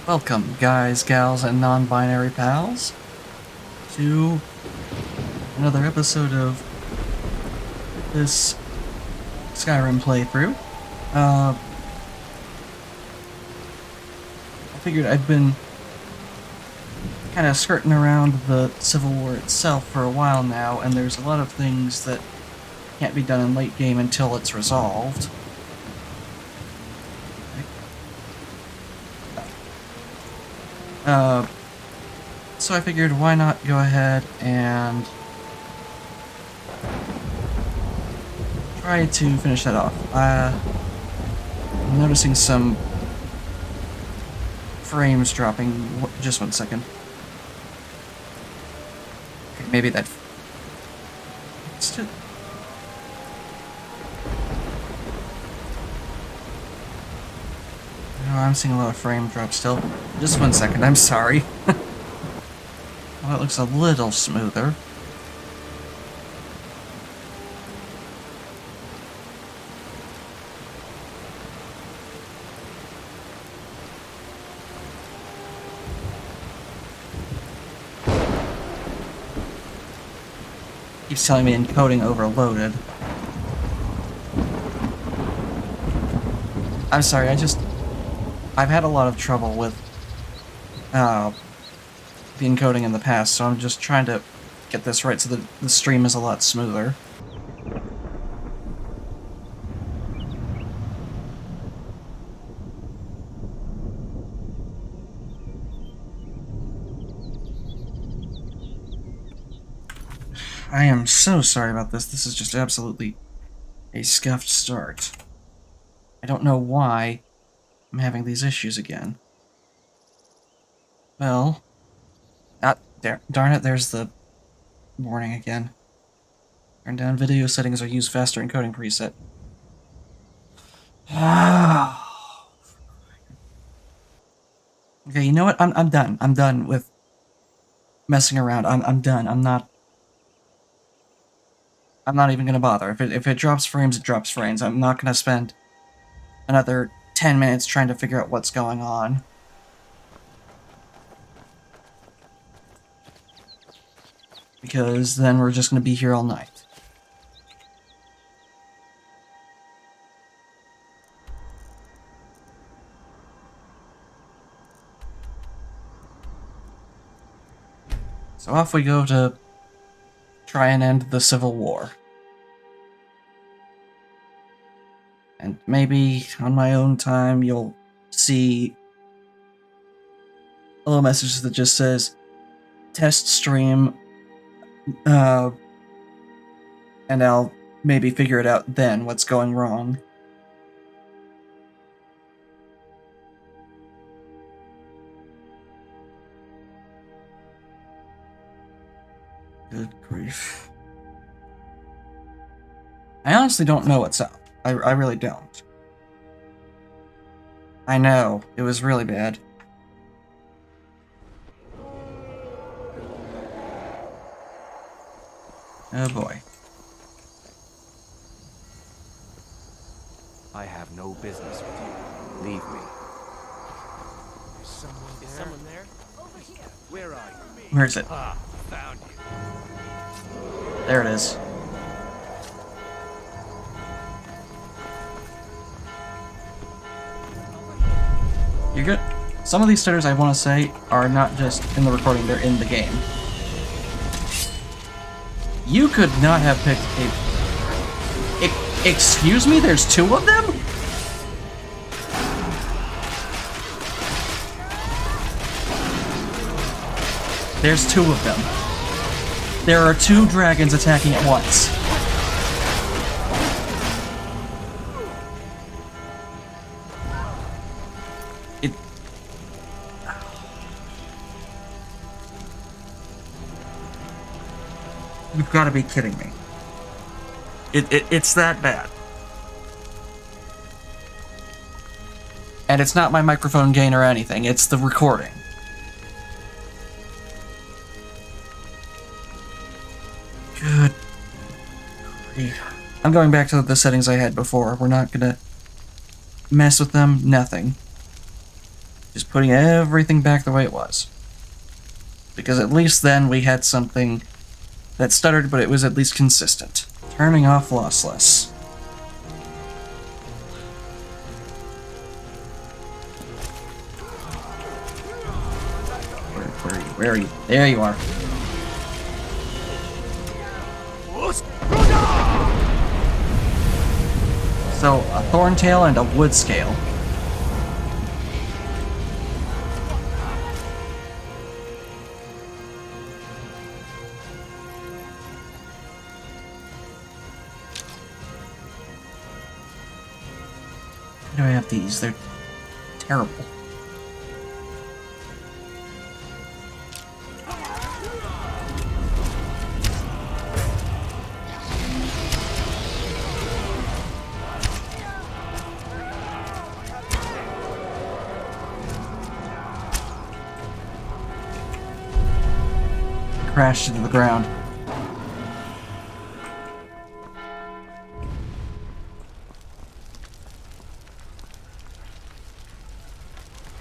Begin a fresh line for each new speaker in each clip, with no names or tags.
Welcome, guys, gals, and non-binary pals, to another episode of this Skyrim playthrough. I figured I'd been kind of skirting around the Civil War itself for a while now, and there's a lot of things that can't be done in late game until it's resolved. So I figured why not go ahead and try to finish that off. I'm noticing some frames dropping. Just 1 second. Okay, maybe that... Oh, I'm seeing a lot of frame drop still. Just 1 second, I'm sorry. Well, it looks a little smoother. Keeps telling me encoding overloaded. I'm sorry, I've had a lot of trouble with the encoding in the past, so I'm just trying to get this right so that the stream is a lot smoother. I am so sorry about this. This is just absolutely a scuffed start. I don't know why I'm having these issues again. Well, there. Darn it, there's the warning again. Turn down video settings or use faster encoding preset. Okay, you know what? I'm done. I'm done with messing around. I'm done. I'm not even gonna bother. If it drops frames, it drops frames. I'm not gonna spend another 10 minutes trying to figure out what's going on. Because then we're just gonna be here all night. So off we go to try and end the Civil War. And maybe on my own time you'll see a little message that just says test stream, and I'll maybe figure it out then what's going wrong. Good grief. I honestly don't know what's up. I really don't. I know, it was really bad. Oh boy.
I have no business with you. Leave me.
Is someone there? Over here.
Where are you?
Where is it?
Ah, found you.
There it is. You're good. Some of these stutters, I want to say, are not just in the recording, they're in the game. You could not have picked a... Excuse me? There's two of them? There's two of them. There are two dragons attacking at once. You've got to be kidding me. It's that bad. And it's not my microphone gain or anything, it's the recording. Good grief. I'm going back to the settings I had before. We're not gonna mess with them, nothing. Just putting everything back the way it was. Because at least then we had something that stuttered, but it was at least consistent. Turning off lossless. Where are you? There you are. So, a thorntail and a wood scale. Why do I have these? They're terrible. Crashed into the ground.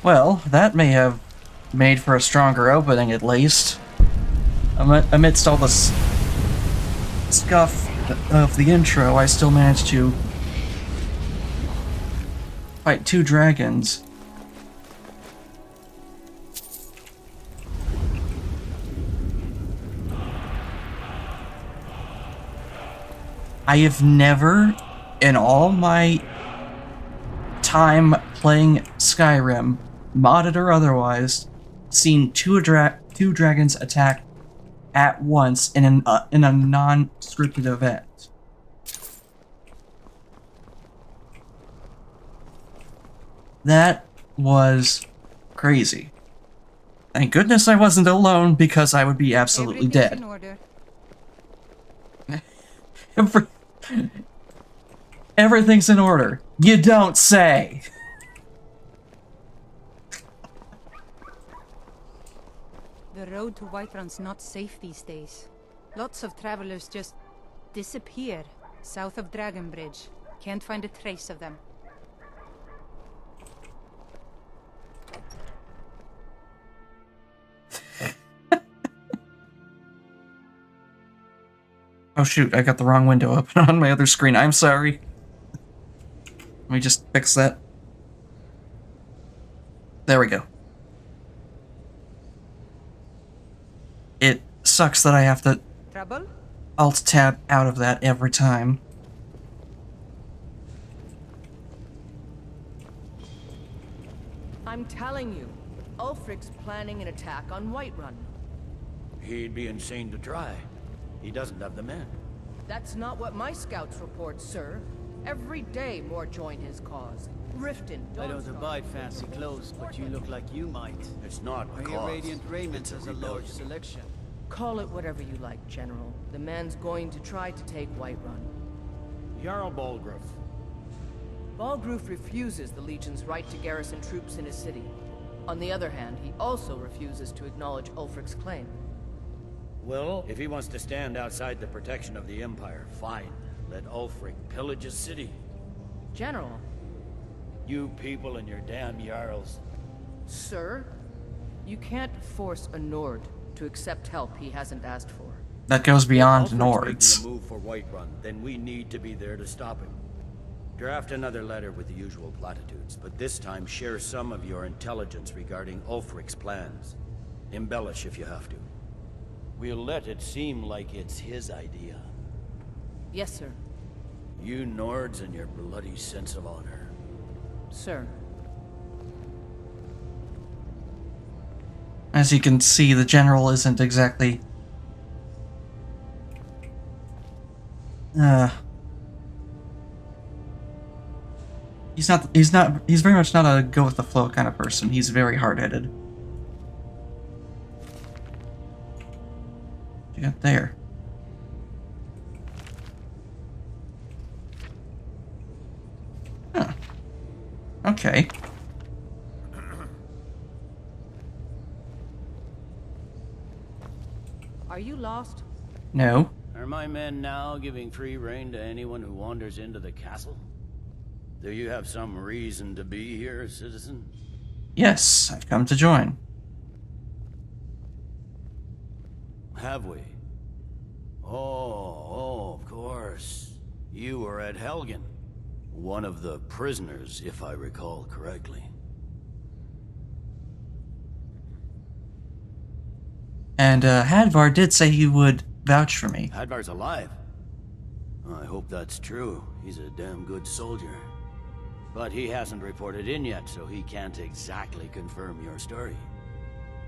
Well, that may have made for a stronger opening, at least. Amidst all the scuff of the intro, I still managed to fight 2 dragons. I have never, in all my time playing Skyrim, modded or otherwise, seen two dragons attack at once in a non-scripted event. That was crazy. Thank goodness I wasn't alone, because I would be absolutely dead.
In order.
Everything's in order. You don't say.
The road to Whiterun's not safe these days. Lots of travelers just disappear south of Dragonbridge. Can't find a trace of them.
Oh shoot, I got the wrong window open on my other screen. I'm sorry. Let me just fix that. There we go. It sucks that I have to
Trouble?
Alt-tab out of that every time.
I'm telling you, Ulfric's planning an attack on Whiterun.
He'd be insane to try. He doesn't have the men.
That's not what my scouts report, sir. Every day more join his cause. Riften,
I don't abide fancy clothes, but you look like you might.
It's not a
Your
cause.
radiant raiment
It's a
has a
rebellion.
large selection.
Call it whatever you like, General. The man's going to try to take Whiterun.
Jarl Balgruuf.
Balgruuf refuses the Legion's right to garrison troops in his city. On the other hand, he also refuses to acknowledge Ulfric's claim.
Well, if he wants to stand outside the protection of the Empire, fine. Let Ulfric pillage his city.
General,
You people and your damn Jarls.
sir, you can't force a Nord to accept help he hasn't asked for.
That goes beyond
Ulfric's
Nords.
making a move for Whiterun, then we need to be there to stop him. Draft another letter with the usual platitudes, but this time share some of your intelligence regarding Ulfric's plans. Embellish if you have to. We'll let it seem like it's his idea.
Yes, sir.
You Nords and your bloody sense of honor.
Sir.
As you can see, the general isn't exactly... He's very much not a go-with-the-flow kind of person. He's very hard-headed. What you got there? Huh. Okay.
Are you lost?
No.
Are my men now giving free rein to anyone who wanders into the castle? Do you have some reason to be here, citizen?
Yes, I've come to join.
Have we? Oh, of course. You were at Helgen. One of the prisoners, if I recall correctly.
And Hadvar did say he would vouch for me.
Hadvar's alive. I hope that's true. He's a damn good soldier. But he hasn't reported in yet, so he can't exactly confirm your story.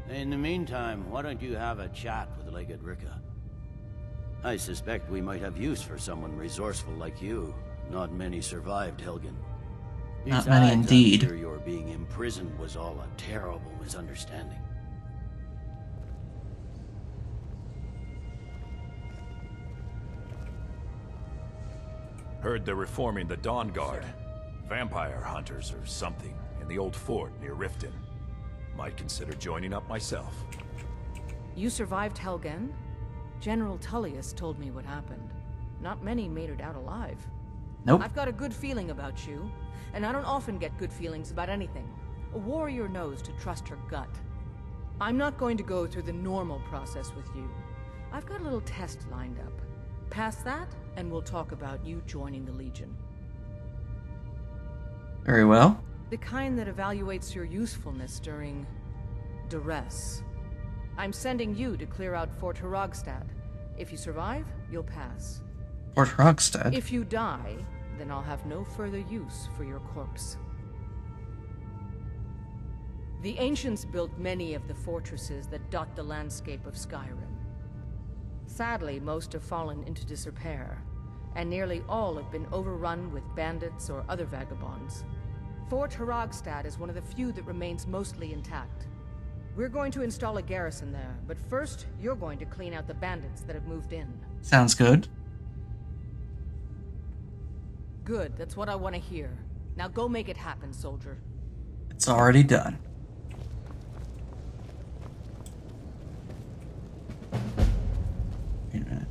In the meantime, why don't you have a chat with Legate Rika? I suspect we might have use for someone resourceful like you. Not many survived Helgen.
Not many indeed.
I'm sure your being imprisoned was all a terrible misunderstanding.
Heard they're reforming the Dawn Guard. Vampire hunters or something in the old fort near Riften. Might consider joining up myself.
You survived Helgen? General Tullius told me what happened. Not many made it out alive.
Nope.
I've got a good feeling about you, and I don't often get good feelings about anything. A warrior knows to trust her gut. I'm not going to go through the normal process with you. I've got a little test lined up. Pass that, and we'll talk about you joining the Legion.
Very well.
The kind that evaluates your usefulness during duress. I'm sending you to clear out Fort Hrogstad. If you survive, you'll pass.
Fort Hrogstad.
If you die, then I'll have no further use for your corpse. The ancients built many of the fortresses that dot the landscape of Skyrim. Sadly, most have fallen into disrepair, and nearly all have been overrun with bandits or other vagabonds. Fort Hrogstad is one of the few that remains mostly intact. We're going to install a garrison there, but first, you're going to clean out the bandits that have moved in.
Sounds good.
Good, that's what I want to hear. Now go make it happen, soldier.
It's already done. Wait a minute.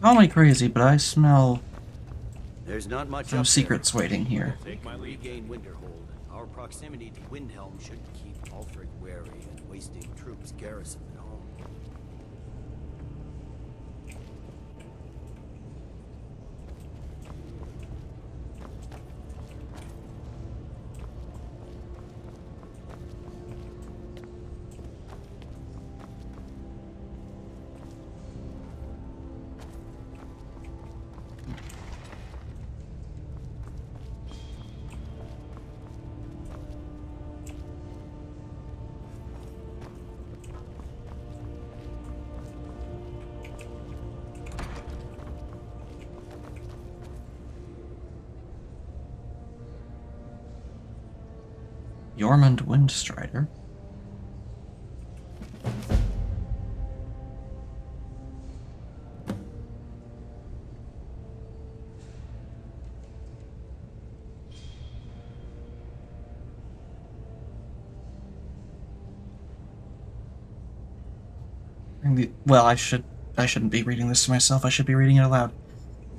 Call me crazy, but I smell
There's not much
some
up
secrets waiting here.
there. If we can regain Winterhold, our proximity to Windhelm should keep Ulfric wary and wasting troops garrisoned at home.
Jormund Windstrider. Well, I shouldn't be reading this to myself. I should be reading it aloud.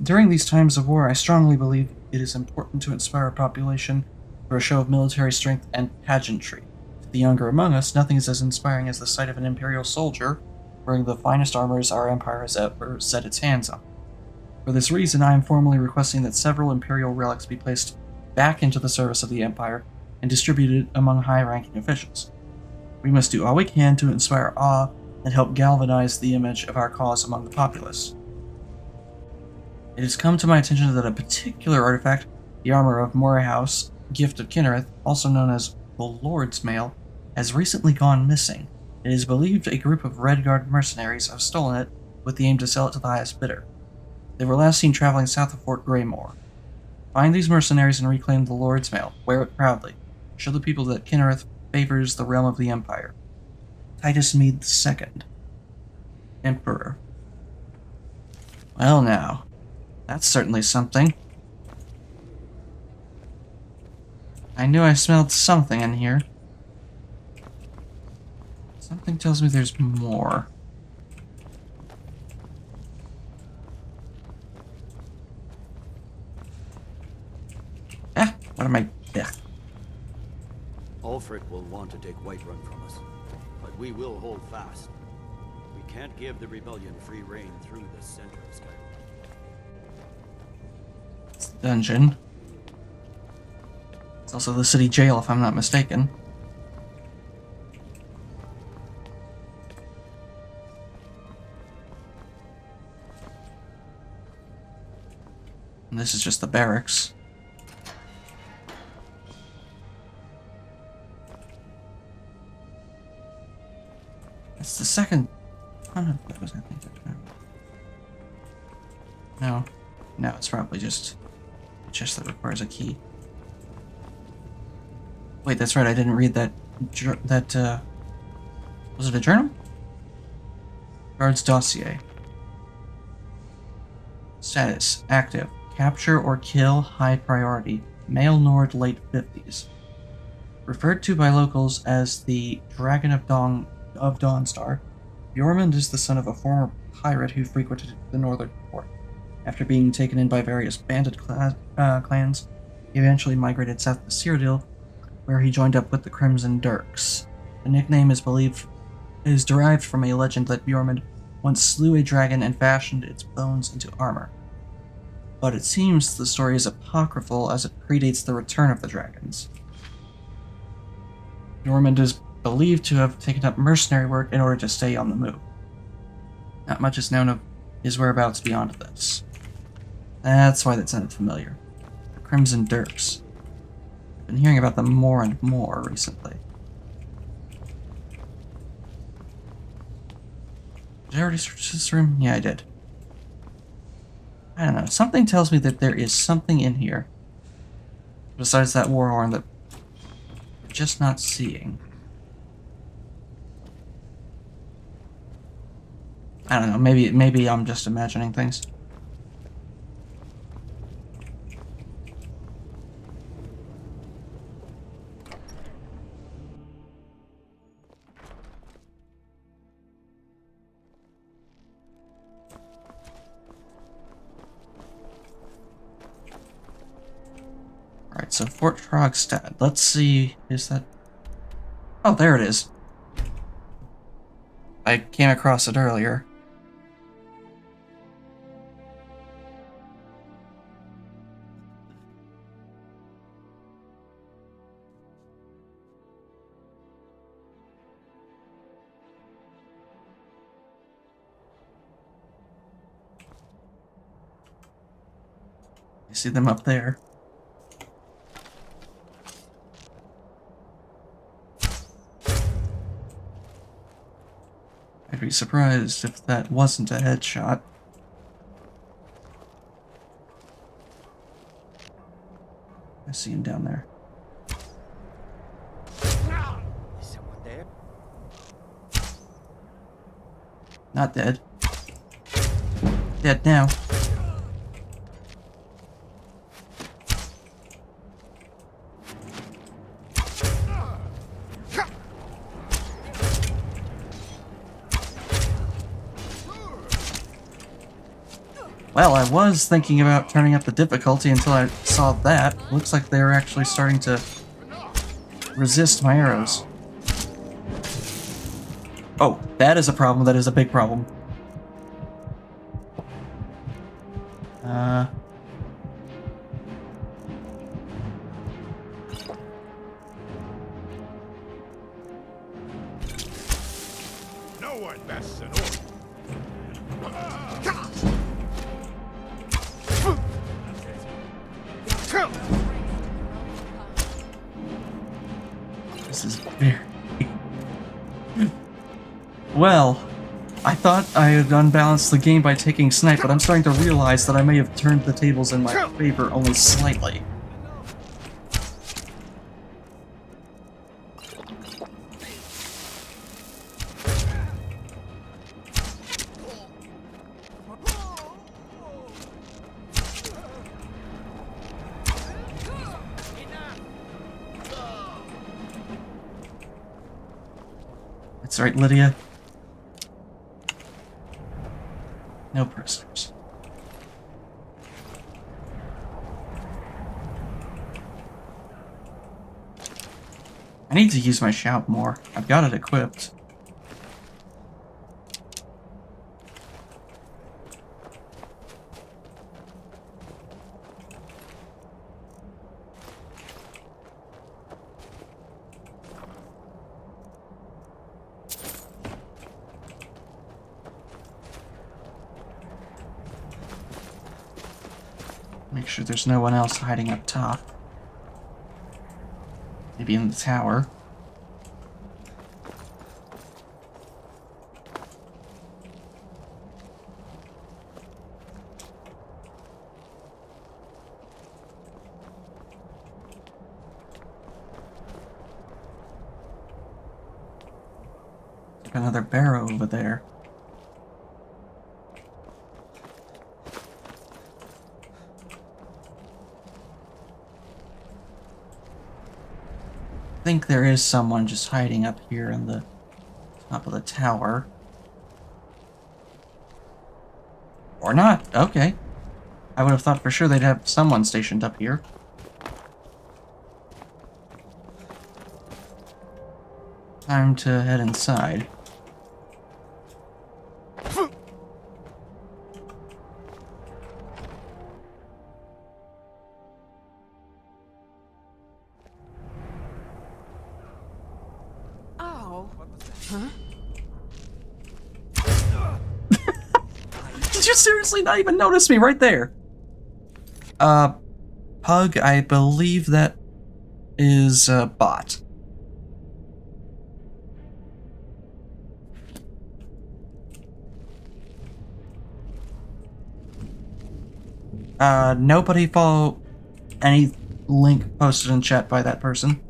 During these times of war, I strongly believe it is important to inspire a population for a show of military strength and pageantry. To the younger among us, nothing is as inspiring as the sight of an Imperial soldier wearing the finest armors our Empire has ever set its hands on. For this reason, I am formally requesting that several Imperial relics be placed back into the service of the Empire and distributed among high-ranking officials. We must do all we can to inspire awe and help galvanize the image of our cause among the populace. It has come to my attention that a particular artifact, the armor of Morehouse, Gift of Kinnereth, also known as the Lord's Mail, has recently gone missing. It is believed a group of Redguard mercenaries have stolen it with the aim to sell it to the highest bidder. They were last seen traveling south of Fort Greymoor. Find these mercenaries and reclaim the Lord's Mail. Wear it proudly. Show the people that Kinnereth favors the realm of the Empire. Titus Mead II, Emperor. Well now, that's certainly something. I knew I smelled something in here. Something tells me there's more. What am I... Yeah.
Ulfric will want to take Whiterun from us, but we will hold fast. We can't give the rebellion free rein through the center of Skyrim.
It's the dungeon. It's also the city jail, if I'm not mistaken. And this is just the barracks. It's the second... Oh no, what was I thinking? No. No, it's probably just a chest that requires a key. Wait, that's right, I didn't read that... Was it a journal? Guard's dossier. Status. Active. Capture or kill, high priority. Male Nord, late 50s. Referred to by locals as the Dragon of Dawnstar, Bjormund is the son of a former pirate who frequented the northern port. After being taken in by various bandit clans, he eventually migrated south to Cyrodiil, where he joined up with the Crimson Dirks. The nickname is derived from a legend that Bjormund once slew a dragon and fashioned its bones into armor. But it seems the story is apocryphal as it predates the return of the dragons. Bjormund is believed to have taken up mercenary work in order to stay on the move. Not much is known of his whereabouts beyond this. That's why that sounded familiar. The Crimson Dirks. I've been hearing about them more and more recently. Did I already search this room? Yeah, I did. I don't know. Something tells me that there is something in here. Besides that war horn that I'm just not seeing. I don't know. Maybe I'm just imagining things. Alright, so Fort Trogstad. Let's see, is that... Oh, there it is. I came across it earlier. You see them up there. I'd be surprised if that wasn't a headshot. I see him down there.
Is someone there?
Not dead. Dead now. Well, I was thinking about turning up the difficulty until I saw that. Looks like they're actually starting to resist my arrows. Oh, that is a problem. That is a big problem.
No one bests an order.
This is very... Well, I thought I had unbalanced the game by taking snipe, but I'm starting to realize that I may have turned the tables in my favor only slightly. That's right, Lydia. No prisoners. I need to use my shout more. I've got it equipped. Make sure there's no one else hiding up top. Maybe in the tower. Another barrow over there. I think there is someone just hiding up here in the top of the tower. Or not. Okay. I would have thought for sure they'd have someone stationed up here. Time to head inside. Did you seriously not even notice me right there? Pug, I believe that is a bot. Nobody follow any link posted in chat by that person.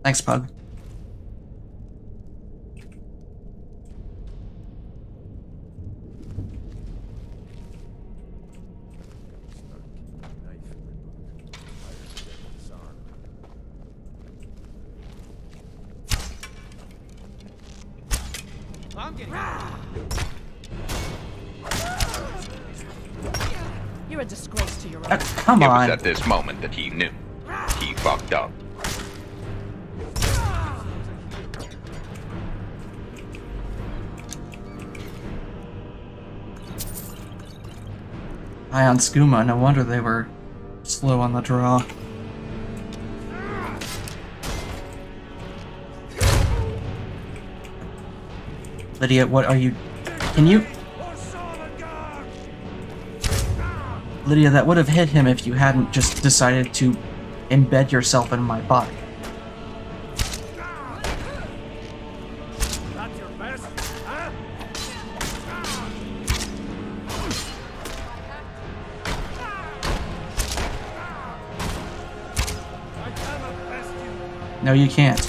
Thanks, Pug.
You're a disgrace to your own.
Come
It
on.
was at this moment that he knew. He fucked up.
High on skooma, no wonder they were slow on the draw. Lydia, what are you... Can you... Lydia, that would have hit him if you hadn't just decided to embed yourself in my body.
That's your best, huh? I cannot best you.
No, you can't.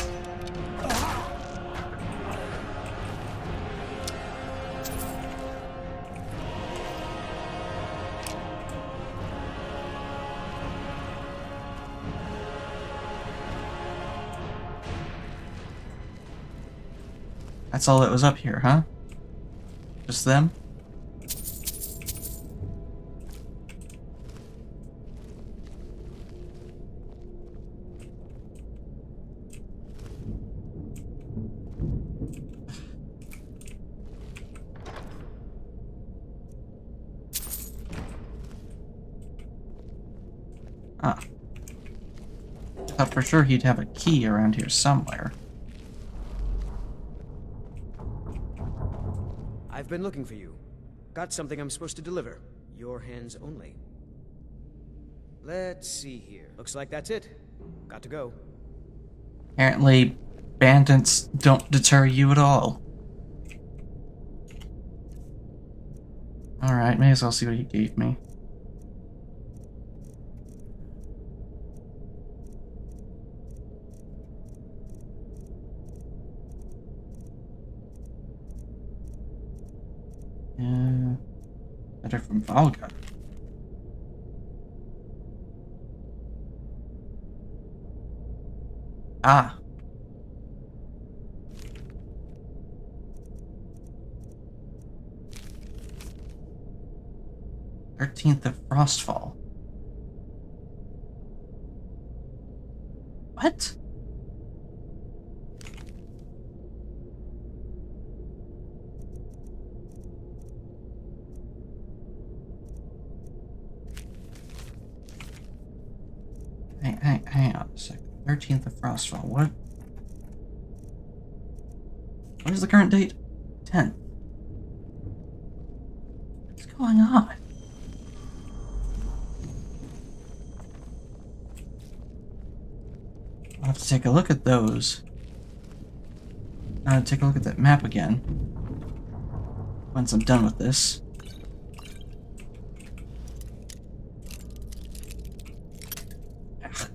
That's all that was up here, huh? Just them? Ah. Thought for sure he'd have a key around here somewhere.
I've been looking for you. Got something I'm supposed to deliver. Your hands only. Let's see here. Looks like that's it. Got to go.
Apparently, bandits don't deter you at all. Alright, may as well see what he gave me. Yeah. Letter from Volga. Ah. "13th of Frostfall." What? Hang on a second. 13th of Frostfall. What is the current date? 10th. What's going on? I'll have to take a look at those. I'll take a look at that map again once I'm done with this. Ugh.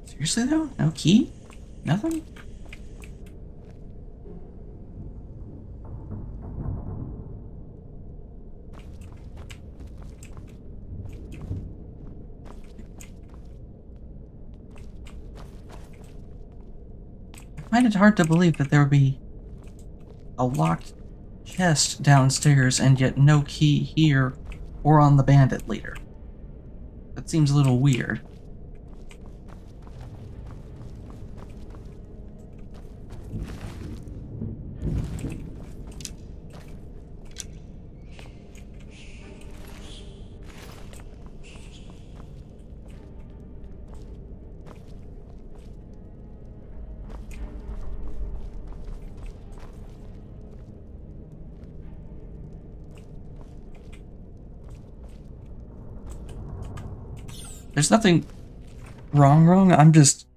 Seriously though? No key? Nothing? I find it hard to believe that there would be a locked chest downstairs and yet no key here or on the bandit leader. That seems a little weird. There's nothing wrong. I'm just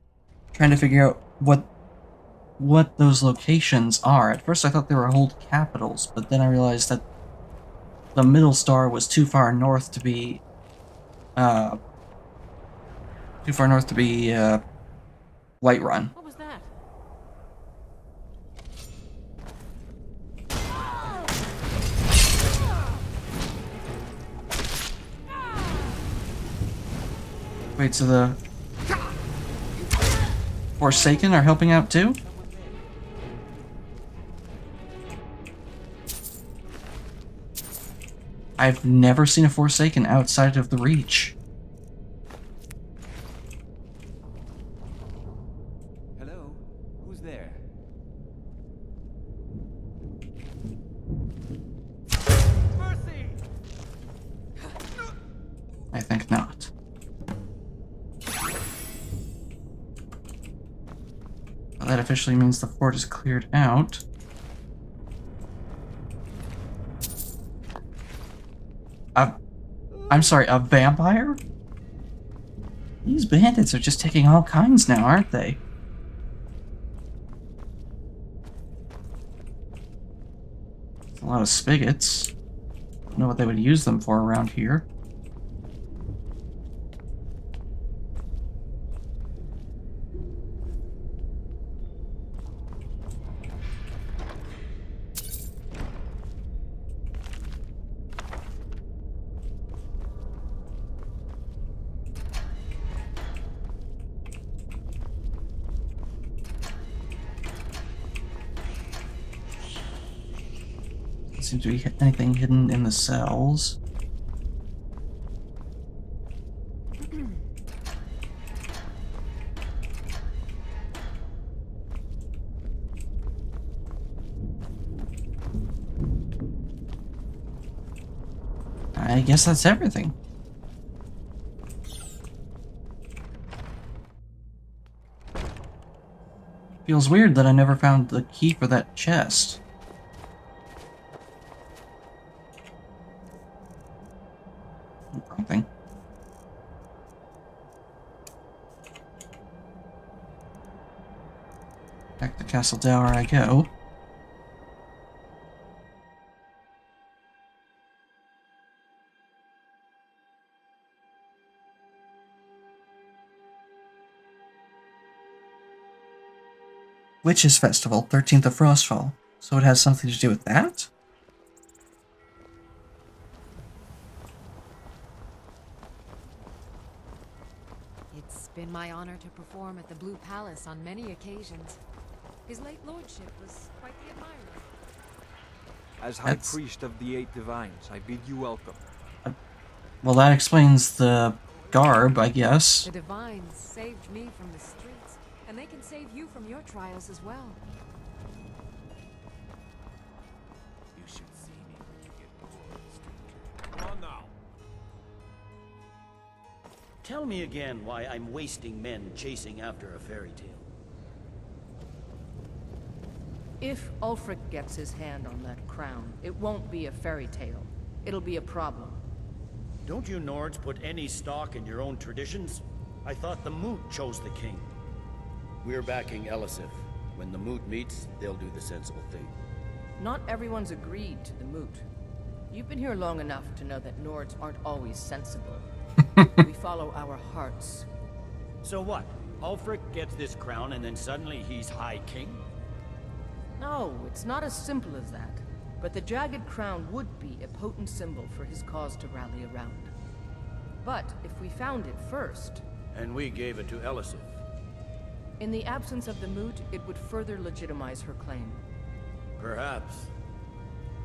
trying to figure out what those locations are. At first I thought they were old capitals, but then I realized that the middle star was too far north to be Whiterun.
What was that?
Wait, so the Forsaken are helping out too? I've never seen a Forsaken outside of the Reach.
Hello? Who's there?
Mercy!
I think not. Well, that officially means the fort is cleared out. I'm sorry, a vampire? These bandits are just taking all kinds now, aren't they? A lot of spigots. Don't know what they would use them for around here. Seems to be anything hidden in the cells. I guess that's everything. Feels weird that I never found the key for that chest. Something. Back to Castle Dower I go. Witches' Festival, 13th of Frostfall. So it has something to do with that?
It's been my honor to perform at the Blue Palace on many occasions. His late lordship was quite the admirer.
As High Priest of the Eight Divines, I bid you welcome.
Well, that explains the garb, I guess.
The Divines saved me from the streets, and they can save you from your trials as well.
You should see me when you get bored, stranger. Come on now.
Tell me again why I'm wasting men chasing after a fairy tale.
If Ulfric gets his hand on that crown, it won't be a fairy tale. It'll be a problem.
Don't you Nords put any stock in your own traditions? I thought the Moot chose the king. We're backing Elisif. When the Moot meets, they'll do the sensible thing.
Not everyone's agreed to the moot. You've been here long enough to know that Nords aren't always sensible. We follow our hearts.
So what? Ulfric gets this crown and then suddenly he's High King?
No, it's not as simple as that. But the Jagged Crown would be a potent symbol for his cause to rally around. But if we found it first...
And we gave it to Elisif.
In the absence of the moot, it would further legitimize her claim.
Perhaps.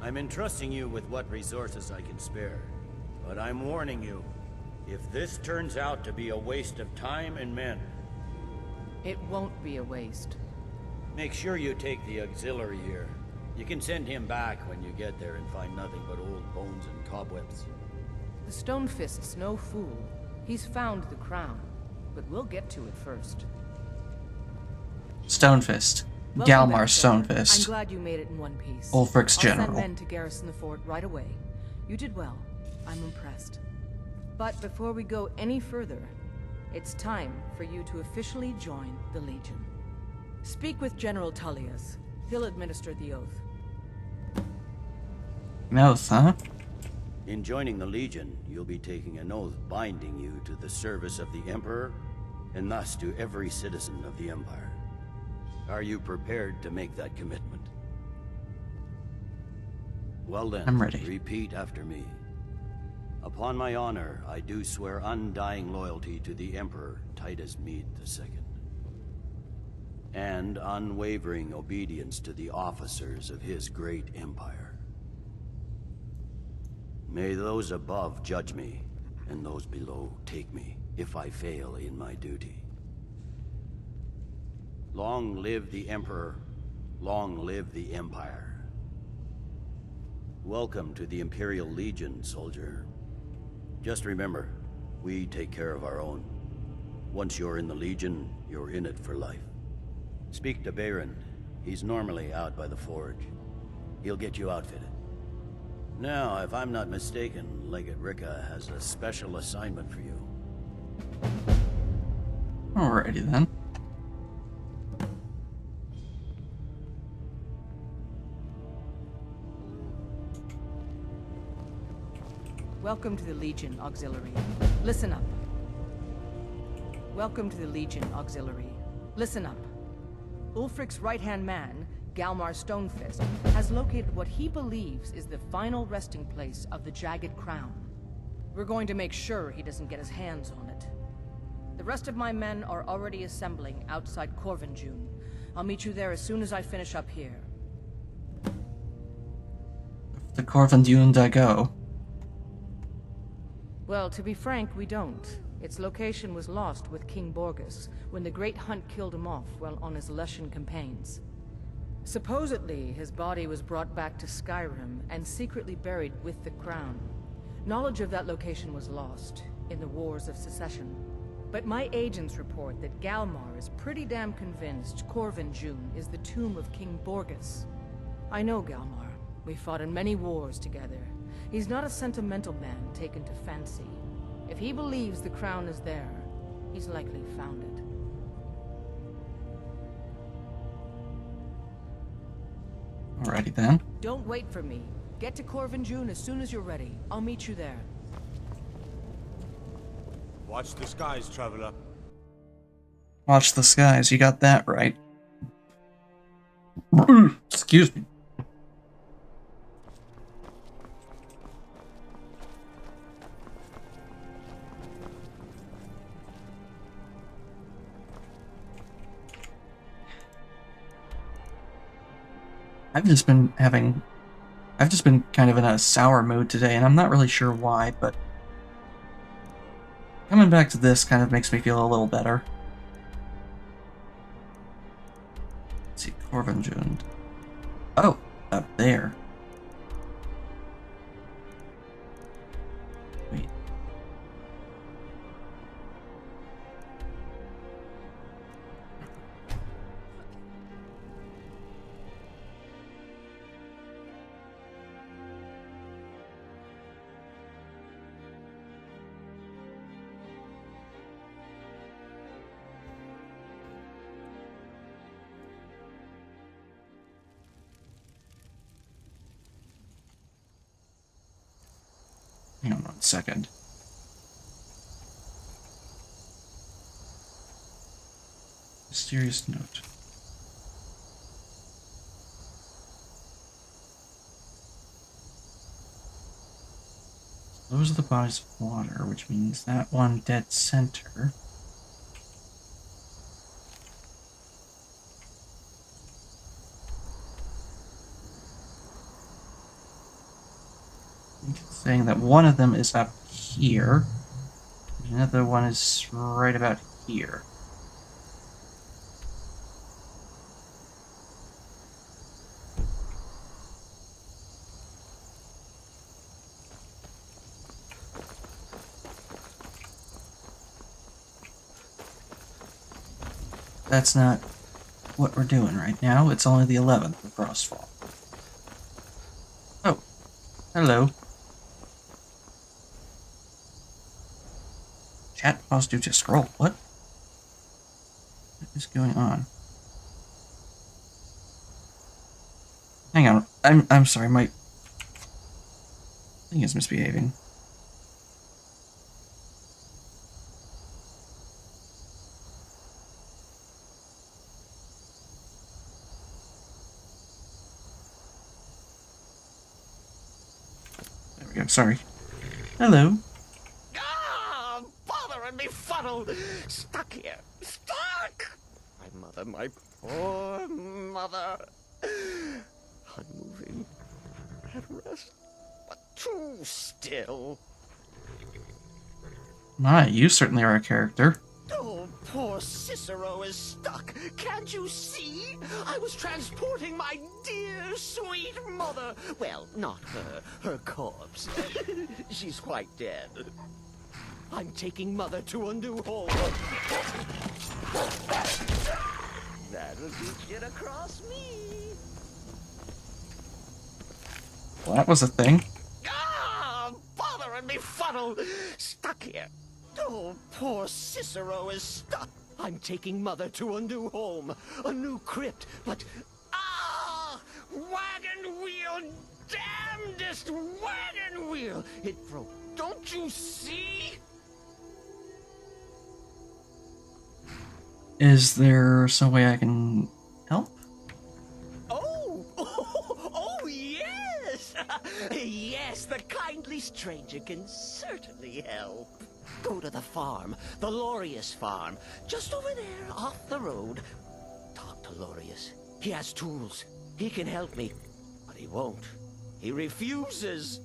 I'm entrusting you with what resources I can spare. But I'm warning you, if this turns out to be a waste of time and men...
It won't be a waste.
Make sure you take the auxiliary here. You can send him back when you get there and find nothing but old bones and cobwebs.
The Stonefist's no fool. He's found the crown. But we'll get to it first.
Stonefist.
Welcome
Galmar
back, Sir.
Stonefist.
I'm glad you made it in one piece.
Ulfric's
I'll
general.
send men to garrison the fort right away. You did well. I'm impressed. But before we go any further, it's time for you to officially join the Legion. Speak with General Tullius. He'll administer the oath.
An oath, huh?
In joining the Legion, you'll be taking an oath binding you to the service of the Emperor, and thus to every citizen of the Empire. Are you prepared to make that commitment? Well then,
I'm ready.
Repeat after me. Upon my honor, I do swear undying loyalty to the Emperor Titus Mede II. And unwavering obedience to the officers of his great empire. May those above judge me, and those below take me, if I fail in my duty. Long live the Emperor, long live the Empire. Welcome to the Imperial Legion, soldier. Just remember, we take care of our own. Once you're in the Legion, you're in it for life. Speak to Bayron. He's normally out by the forge. He'll get you outfitted. Now, if I'm not mistaken, Legate Ricka has a special assignment for you.
Alrighty then.
Welcome to the Legion, Auxiliary. Listen up. Welcome to the Legion, Auxiliary. Listen up. Ulfric's right-hand man, Galmar Stonefist, has located what he believes is the final resting place of the Jagged Crown. We're going to make sure he doesn't get his hands on it. The rest of my men are already assembling outside Corvinjune. I'll meet you there as soon as I finish up here.
The Corvin I go.
Well, to be frank, we don't. Its location was lost with King Borgus, when the Great Hunt killed him off while on his Lushan campaigns. Supposedly, his body was brought back to Skyrim and secretly buried with the crown. Knowledge of that location was lost in the Wars of Secession. But my agents report that Galmar is pretty damn convinced Corvinjune is the tomb of King Borgus. I know Galmar. We fought in many wars together. He's not a sentimental man taken to fancy. If he believes the crown is there, he's likely found it.
Alrighty then.
Don't wait for me. Get to Corvinjune as soon as you're ready. I'll meet you there.
Watch the skies, traveler.
Watch the skies, you got that right. Excuse me. I've just been kind of in a sour mood today, and I'm not really sure why, but coming back to this kind of makes me feel a little better. Let's see, Corvinjund. Oh, up there. Wait. Hang on 1 second. Mysterious note. Those are the bodies of water, which means that one dead center. It's saying that one of them is up here, and another one is right about here. That's not what we're doing right now. It's only the 11th of Frostfall. Oh, hello. Chat paused due to scroll. What is going on? Hang on. I'm sorry. My thing is misbehaving. There we go. Sorry. Hello.
Me fuddle, stuck here, stuck! My poor mother, unmoving, at rest, but too still.
My, you certainly are a character.
Oh, poor Cicero is stuck. Can't you see? I was transporting my dear, sweet mother. Well, not her corpse. She's quite dead. I'm taking Mother to a new home. That'll get across me.
Well, that was a thing.
Bothering me fuddle. Stuck here. Oh, poor Cicero is stuck. I'm taking Mother to a new home, a new crypt, but wagon wheel, damnedest wagon wheel. It broke. Don't you see?
Is there some way I can help?
Oh, yes! Yes, the kindly stranger can certainly help. Go to the farm, the Lorius farm, just over there, off the road. Talk to Lorius. He has tools. He can help me, but he won't. He refuses.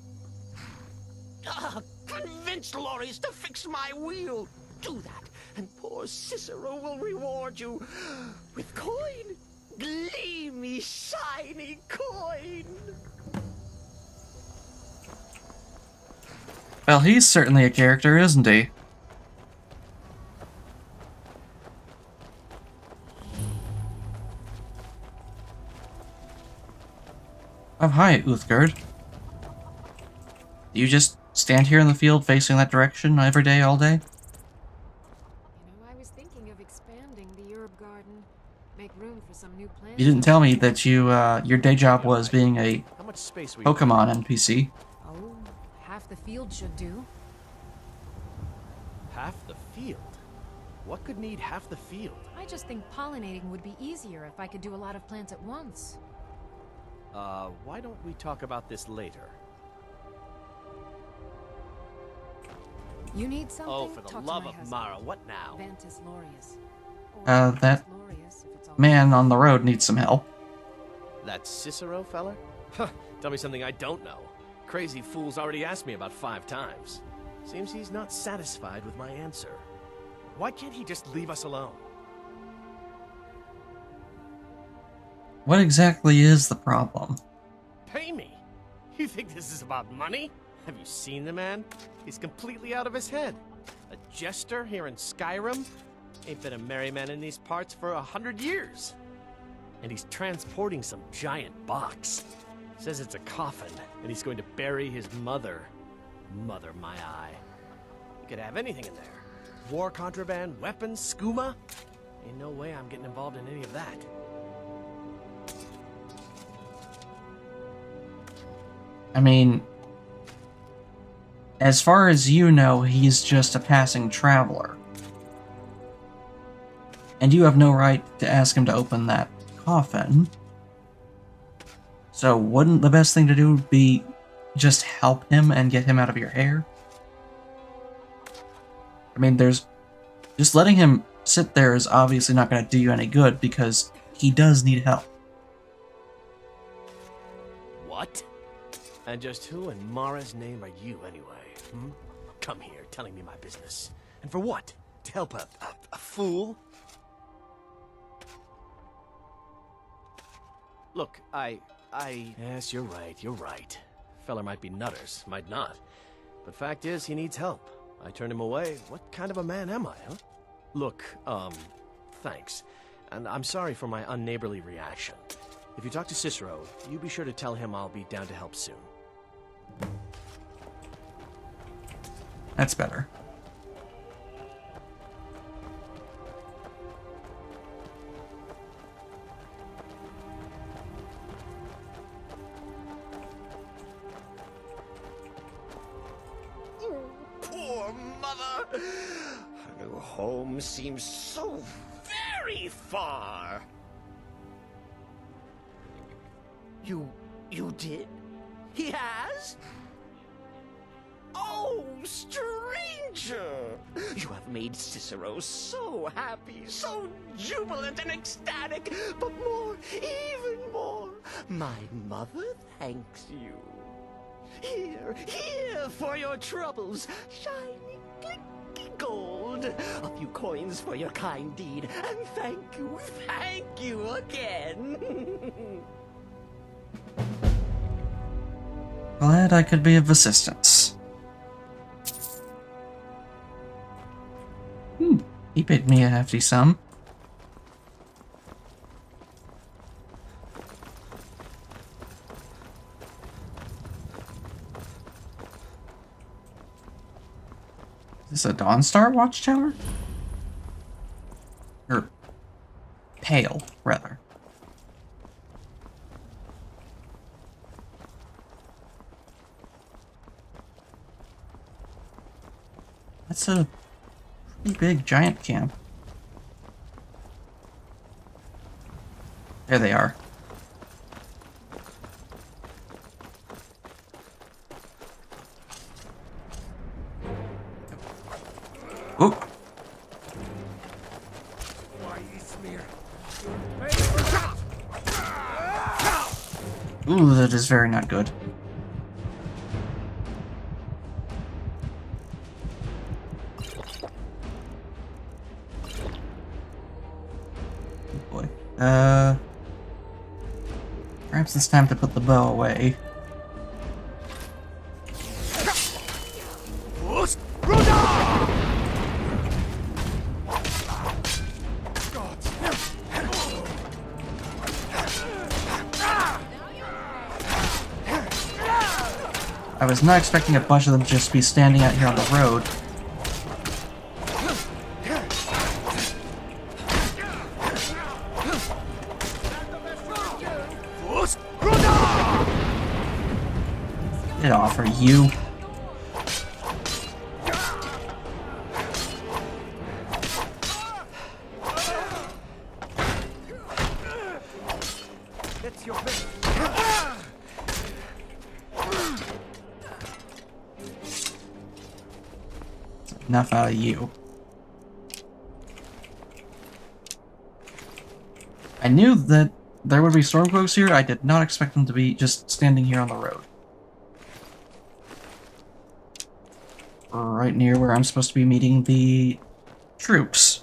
Convince Lorius to fix my wheel. Do that, and poor Cicero will reward you with coin. Gleamy, shiny coin.
Well, he's certainly a character, isn't he? Oh, hi, Uthgard. Do you just stand here in the field facing that direction every day, all day?
You know, I was thinking of expanding the herb garden. Make room for some new plants.
You didn't tell me that you, your day job was being a Pokemon NPC.
Oh, half the field should do.
Half the field?
What could need half the field?
I just think pollinating would be easier if I could do a lot of plants at once.
Why don't we talk about this later?
You need something?
Oh, for the
Talk to
love
my
of
husband.
Mara, what now?
Ventus Lorius.
That man on the road needs some help.
That Cicero fella? Huh, tell me something I don't know. Crazy fool's already asked me about 5 times. Seems he's not satisfied with my answer. Why can't he just leave us alone?
What exactly is the problem?
Pay me? You think this is about money? Have you seen the man? He's completely out of his head. A jester here in Skyrim? Ain't been a merry man in these parts for 100 years. And he's transporting some giant box. Says it's a coffin, and he's going to bury his mother. Mother, my eye. You could have anything in there. War contraband, weapons, skooma. Ain't no way I'm getting involved in any of that.
I mean, as far as you know, he's just a passing traveler. And you have no right to ask him to open that coffin. So wouldn't the best thing to do be just help him and get him out of your hair? I mean, just letting him sit there is obviously not going to do you any good because he does need help.
What? And just who in Mara's name are you anyway? Hmm? Come here, telling me my business. And for what? To help a fool? Look, Yes, you're right. Feller might be nutters, might not. But fact is, he needs help. I turned him away. What kind of a man am I, huh? Look, thanks. And I'm sorry for my unneighborly reaction. If you talk to Cicero, you be sure to tell him I'll be down to help soon.
That's better.
Poor mother! Her new home seems so very far. You did? He has? Oh, stranger! You have made Cicero so happy, so jubilant and ecstatic, but more, even more, my mother thanks you. Here for your troubles, shiny, clicky gold. A few coins for your kind deed, and thank you again.
Glad I could be of assistance. He paid me a hefty sum. Is this a Dawnstar watchtower? Or Pale, rather. That's a pretty big giant camp. There they are. Ooh. Ooh, that is very not good. Oh boy. Perhaps it's time to put the bow away. I was not expecting a bunch of them to just be standing out here on the road. Get off, are you?
It's your bit.
Enough out of you. I knew that there would be stormcloaks here. I did not expect them to be just standing here on the road. Right near where I'm supposed to be meeting the troops.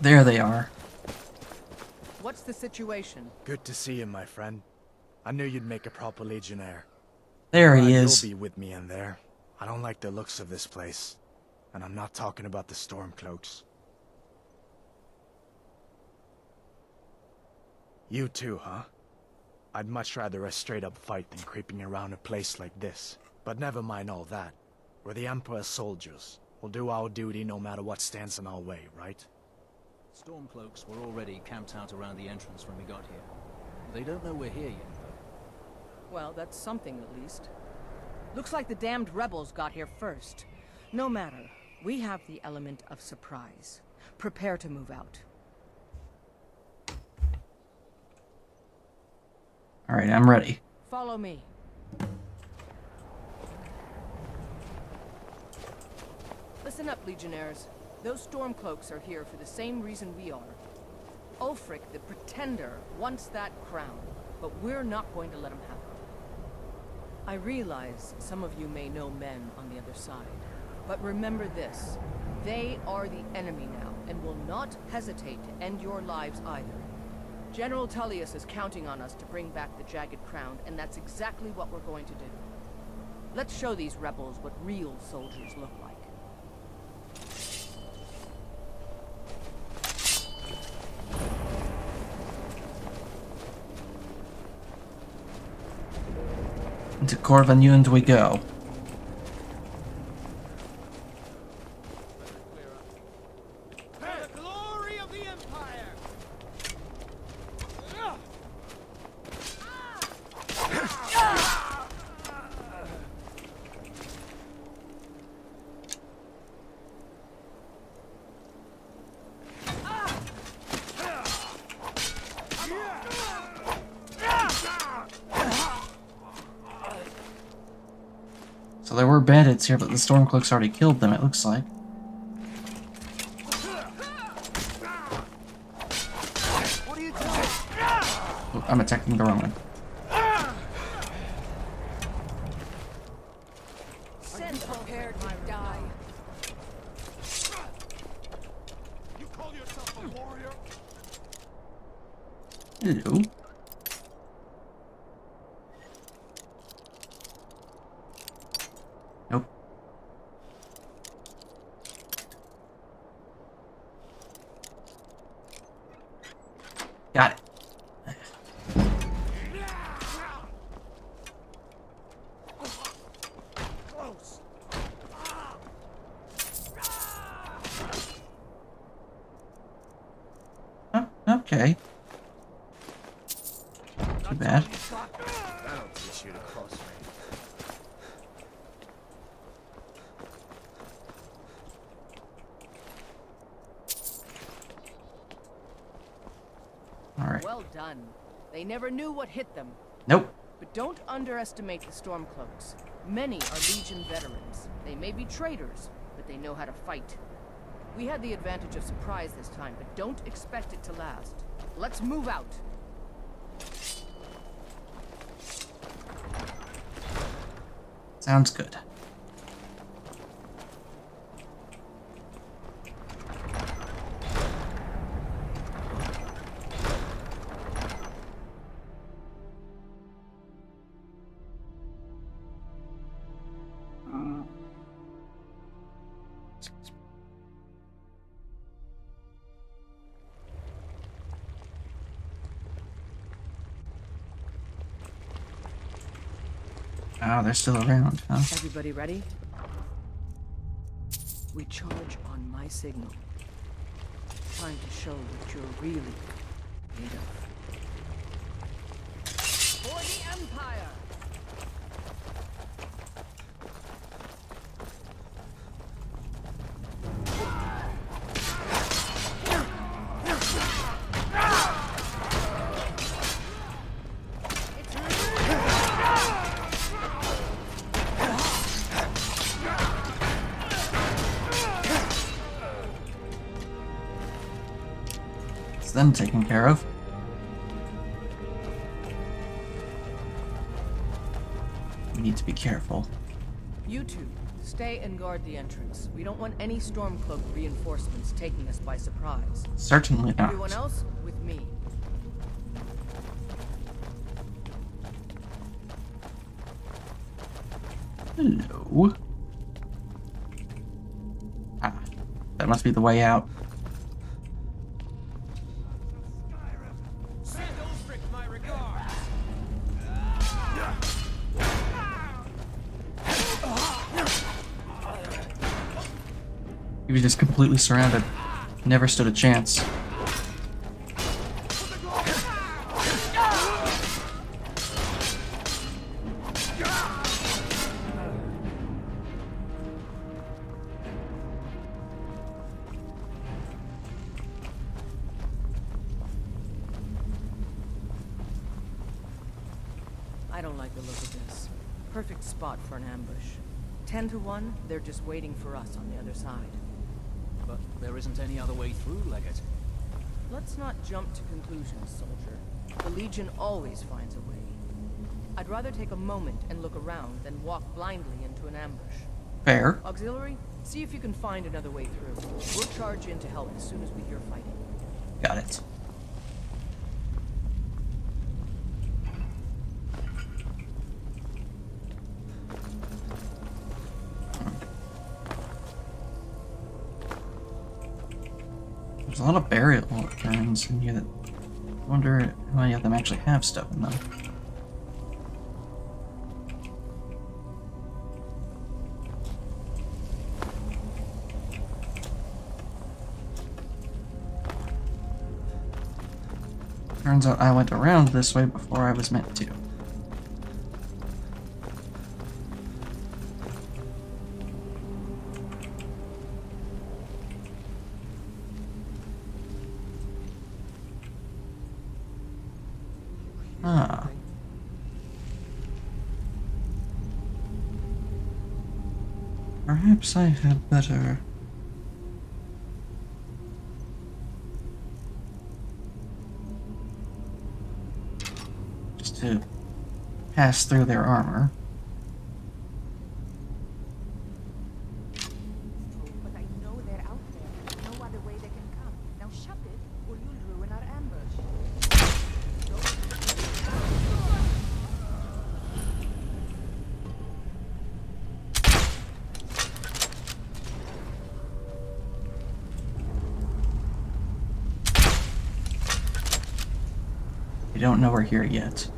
There they are.
What's the situation?
Good to see you, my friend. I knew you'd make a proper legionnaire.
There he
Glad
is.
You'll be with me in there. I don't like the looks of this place. And I'm not talking about the Stormcloaks. You too, huh? I'd much rather a straight-up fight than creeping around a place like this. But never mind all that. We're the Emperor's soldiers. We'll do our duty no matter what stands in our way, right?
Stormcloaks were already camped out around the entrance when we got here. They don't know we're here yet, though.
Well, that's something at least. Looks like the damned rebels got here first. No matter. We have the element of surprise. Prepare to move out.
Alright, I'm ready.
Follow me. Listen up, Legionnaires. Those Stormcloaks are here for the same reason we are. Ulfric, the Pretender, wants that crown, but we're not going to let him have it. I realize some of you may know men on the other side, but remember this. They are the enemy now, and will not hesitate to end your lives either. General Tullius is counting on us to bring back the Jagged Crown, and that's exactly what we're going to do. Let's show these rebels what real soldiers look like.
To Corvinund we go.
The glory of the Empire!
So there were bandits here, but the Stormcloaks already killed them, it looks like.
What are you doing?
Oh, I'm attacking the wrong one.
Send prepared to die.
You call yourself a warrior?
Hello. Nope. Got it.
Close.
Oh, okay. Too bad.
That'll teach you to close range.
Alright.
Well done. They never knew what hit them.
Nope.
But don't underestimate the Stormcloaks. Many are Legion veterans. They may be traitors, but they know how to fight. We had the advantage of surprise this time, but don't expect it to last. Let's move out.
Sounds good. Oh, they're still around, huh?
Everybody ready? We charge on my signal. Time to show what you're really made of. For the Empire!
them taken care of. We need to be careful.
You two, stay and guard the entrance. We don't want any Stormcloak reinforcements taking us by surprise.
Certainly not.
Everyone else, with me.
Hello. Ah, that must be the way out.
Send Ulfric my regards.
He was just completely surrounded. Never stood a chance.
I don't like the look of this. Perfect spot for an ambush. 10 to 1, they're just waiting for us on the other side.
But there isn't any other way through, Legate.
Let's not jump to conclusions, soldier. The Legion always finds a way. I'd rather take a moment and look around than walk blindly into an ambush.
Fair.
Auxiliary, see if you can find another way through. We'll charge in to help as soon as we hear fighting.
Got it. There's a lot of burial urns in here that I wonder how many of them actually have stuff in them. Turns out I went around this way before I was meant to. Ah. Perhaps I had better... just to pass through their armor.
But I know they're out there. No other way they can come. Now shut it, or you'll ruin our ambush.
They don't know we're here yet.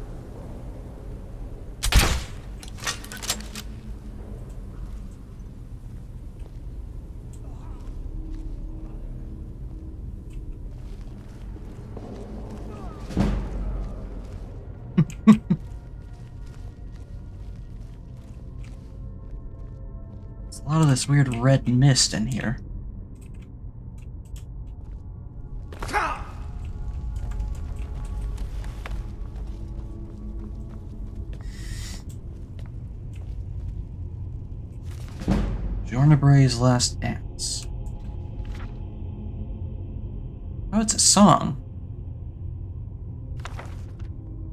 There's a lot of this weird red mist in here. Jornabray's Last Dance. Oh, it's a song.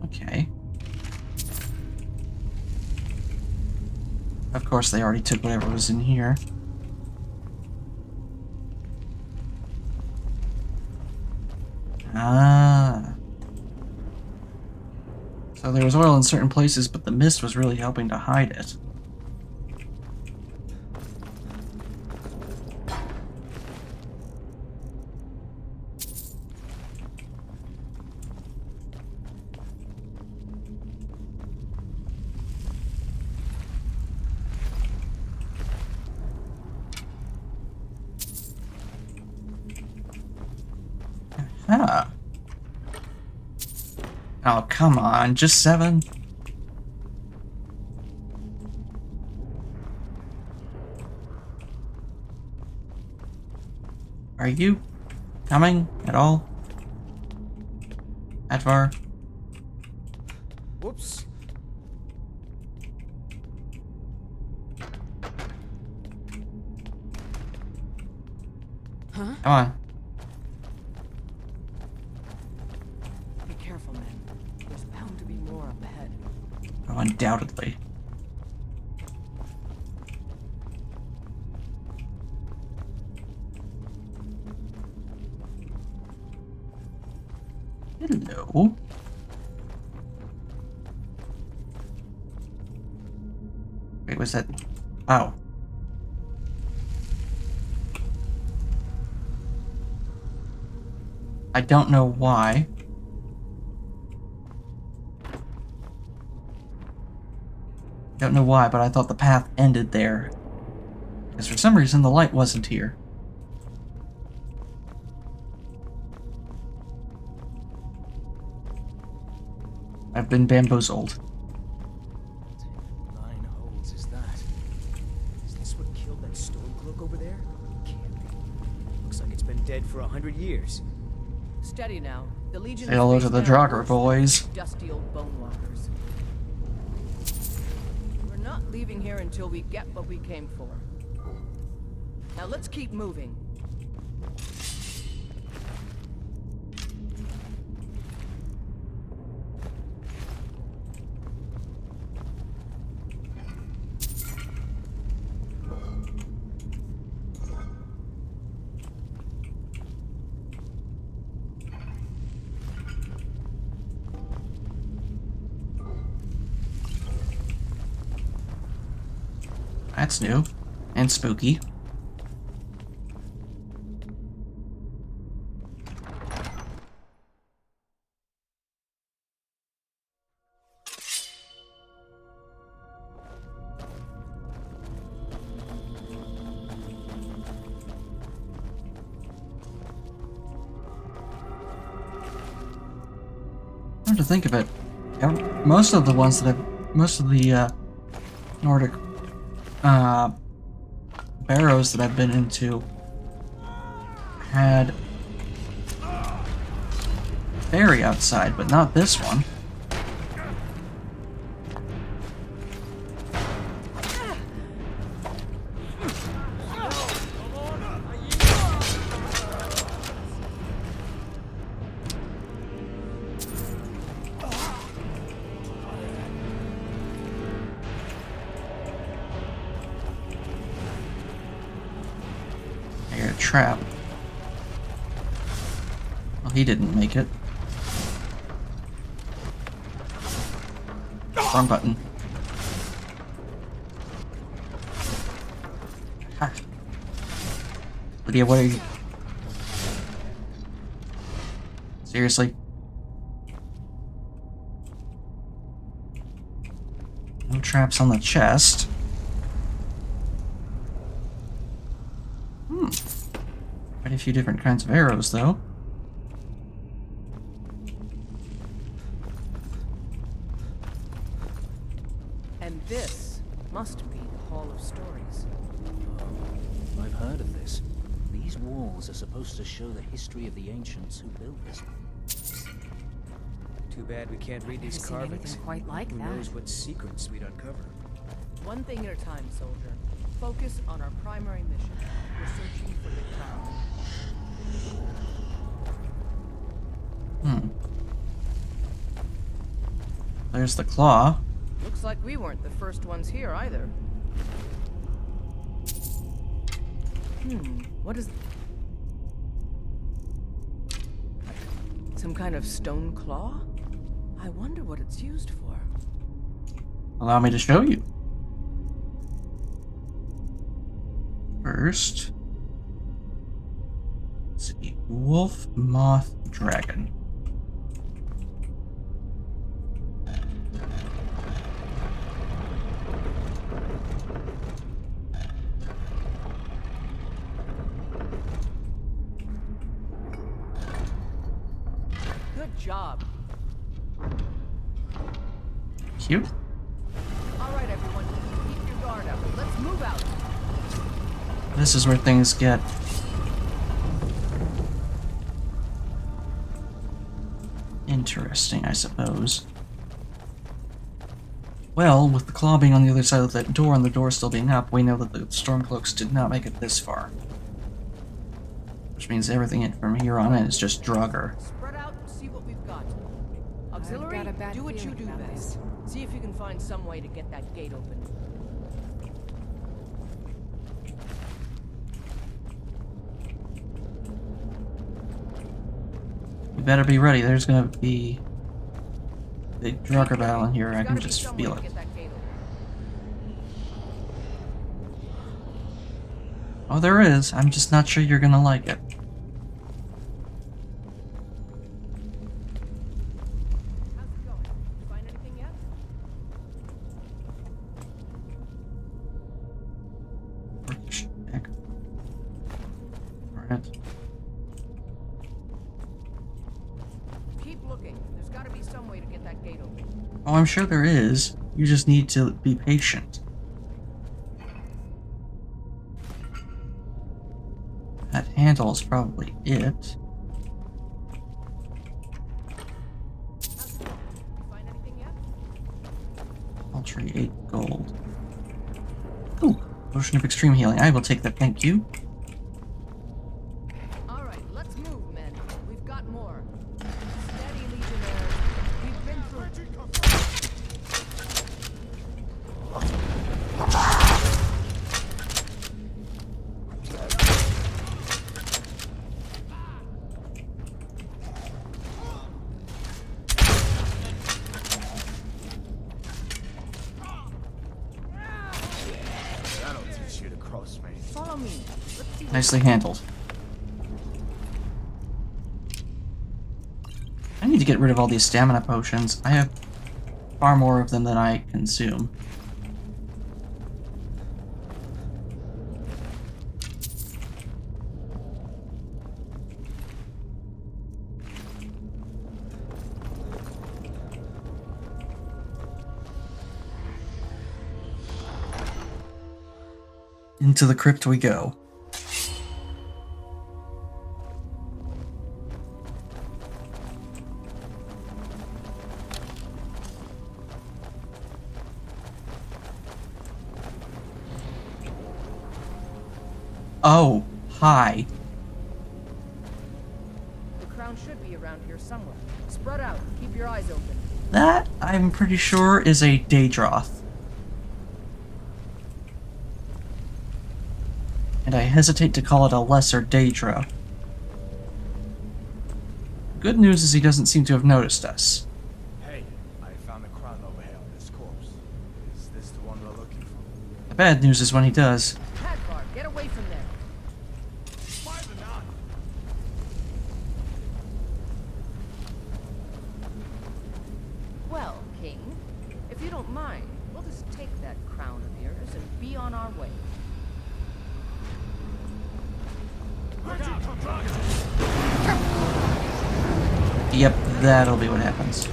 Okay. Of course, they already took whatever was in here. Ah. So there was oil in certain places, but the mist was really helping to hide it. Ah. Oh, come on, just 7? Are you coming at all? That far?
Whoops.
Huh?
Come on. Oh, undoubtedly. Hello. Wait, was that? Oh. I don't know why. Don't know why, but I thought the path ended there. Because for some reason the light wasn't here. I've been bamboozled.
9 holes is that? Is this what killed that stormcloak over there? Can't be. Looks like it's been dead for 100 years.
Steady now. The Legion
Say hello
is
to the
based down
Draugr
on
boys.
dusty old bone walkers. We're not leaving here until we get what we came for. Now let's keep moving.
That's new. And spooky. Come to think of it, most of the ones that most of the Nordic barrows that I've been into had ferry outside, but not this one. Trap. Well, he didn't make it. Wrong button. Ha. Lydia, what are you... Seriously? No traps on the chest. Quite a few different kinds of arrows, though.
And this must be the Hall of Stories.
Oh, I've heard of this. These walls are supposed to show the history of the ancients who built this one.
Too bad we can't read these
Never seen
carvings.
anything quite like
Who
that.
knows what secrets we'd uncover?
One thing at a time, soldier. Focus on our primary mission. We're searching for the crown.
There's the claw.
Looks like we weren't the first ones here either. What is... Some kind of stone claw? I wonder what it's used for.
Allow me to show you. First, let's see, wolf, moth, dragon.
Good job.
Cute.
All right, everyone. Keep your guard up. Let's move out.
This is where things get interesting, I suppose. Well, with the claw being on the other side of that door and the door still being up, we know that the Stormcloaks did not make it this far. Which means everything from here on in is just Draugr.
Spread out and see what we've got. I'll Auxiliary,
got a bad
do what you
feeling
do
about
best. See if you can find some way to get that gate open.
You better be ready. There's gonna be a big drugger battle in here. I can
Gotta be
just
some
feel
way to
it.
get that gate open.
Oh, there is. I'm just not sure you're gonna like it.
How's it going? You find anything yet?
Check. Alright.
Keep looking. There's gotta be some way to get that gate open.
Oh, I'm sure there is. You just need to be patient. That handle is probably it.
How's it going? You find anything yet?
Ultra 8 gold. Ooh, potion of extreme healing. I will take that, thank you.
Alright, let's move, men. We've got more. Steady, Legionnaires. We've been through...
That'll teach you to cross me.
Follow me. Let's see
Nicely handled. I need to get rid of all these stamina potions. I have far more of them than I consume. Into the crypt we go. Oh, hi.
The crown should be around here somewhere. Spread out. Keep your eyes open.
That, I'm pretty sure, is a Daedroth. And I hesitate to call it a lesser Daedra. Good news is he doesn't seem to have noticed us.
Hey, I found a crown over here on this corpse. Is this the one we're looking for?
The bad news is when he does.
Hadvar, get away from there. Well, King, if you don't mind, we'll just take that crown of yours and be on our way.
Yep, that'll be what happens.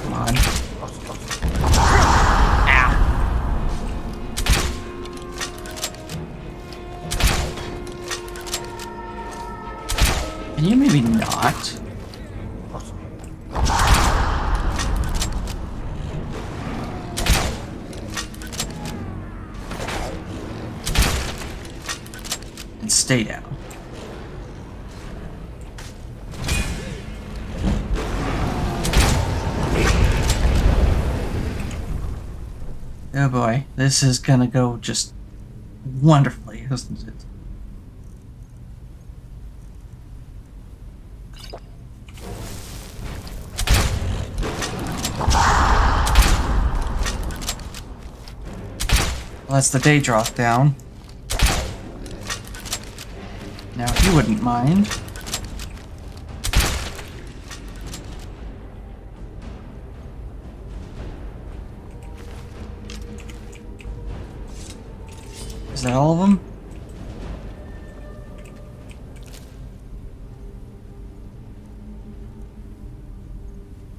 Come on. Can you maybe not? And stay down. Oh boy, this is gonna go just wonderfully, isn't it? Well, that's the Daedroth down. Now, if you wouldn't mind. Is that all of them?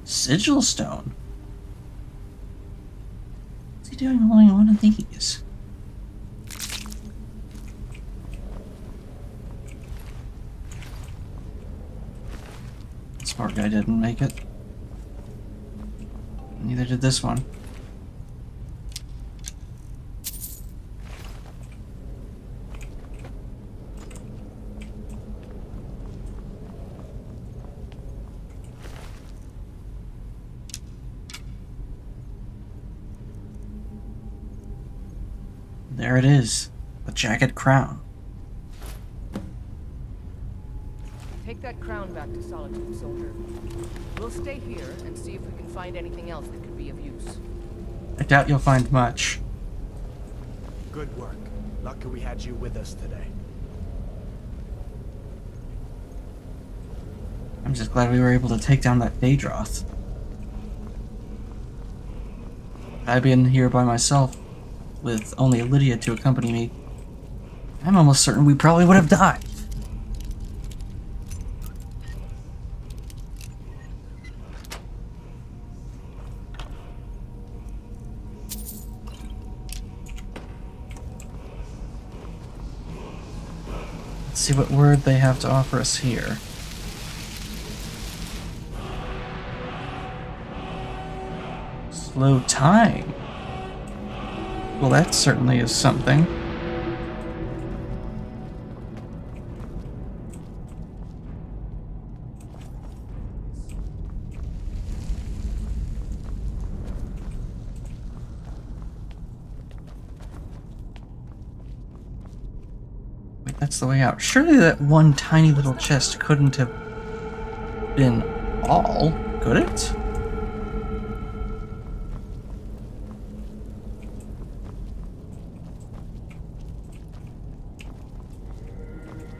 Sigil stone. What's he doing holding one of these? Poor guy didn't make it. Neither did this one. There it is, the jagged crown.
Take that crown back to Solitude, soldier. We'll stay here and see if we can find anything else that could be of use.
I doubt you'll find much.
Good work. Lucky we had you with us today.
I'm just glad we were able to take down that Daedroth. I've been here by myself, with only Lydia to accompany me. I'm almost certain we probably would have died. Let's see what word they have to offer us here. Slow time. Well, that certainly is something. Wait, that's the way out. Surely that one tiny little chest couldn't have been all, could it?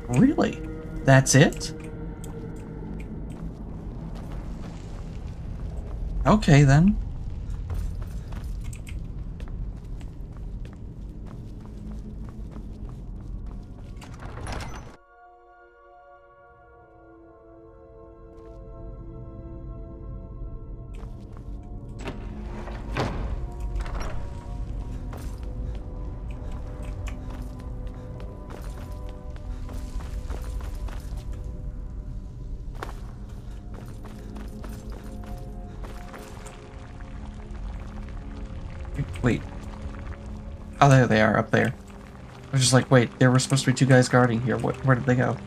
Really? That's it? Okay, then. Wait. Oh, there they are, up there. I was just like, wait, there were supposed to be two guys guarding here. Where did they go?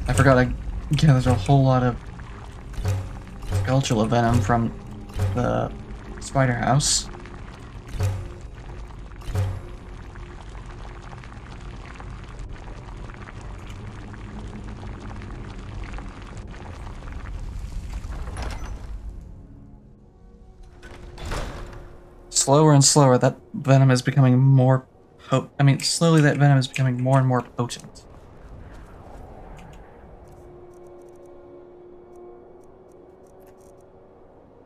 I forgot I gathered a whole lot of Gulchula venom from the spider house. Slower and slower, that venom is becoming more slowly that venom is becoming more and more potent.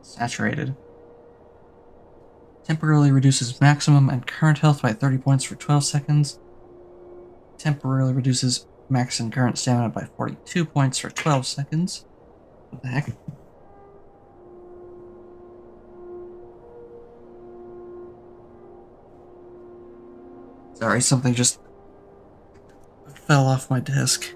Saturated. Temporarily reduces maximum and current health by 30 points for 12 seconds. Temporarily reduces max and current stamina by 42 points for 12 seconds. What the heck? Sorry, something just fell off my desk.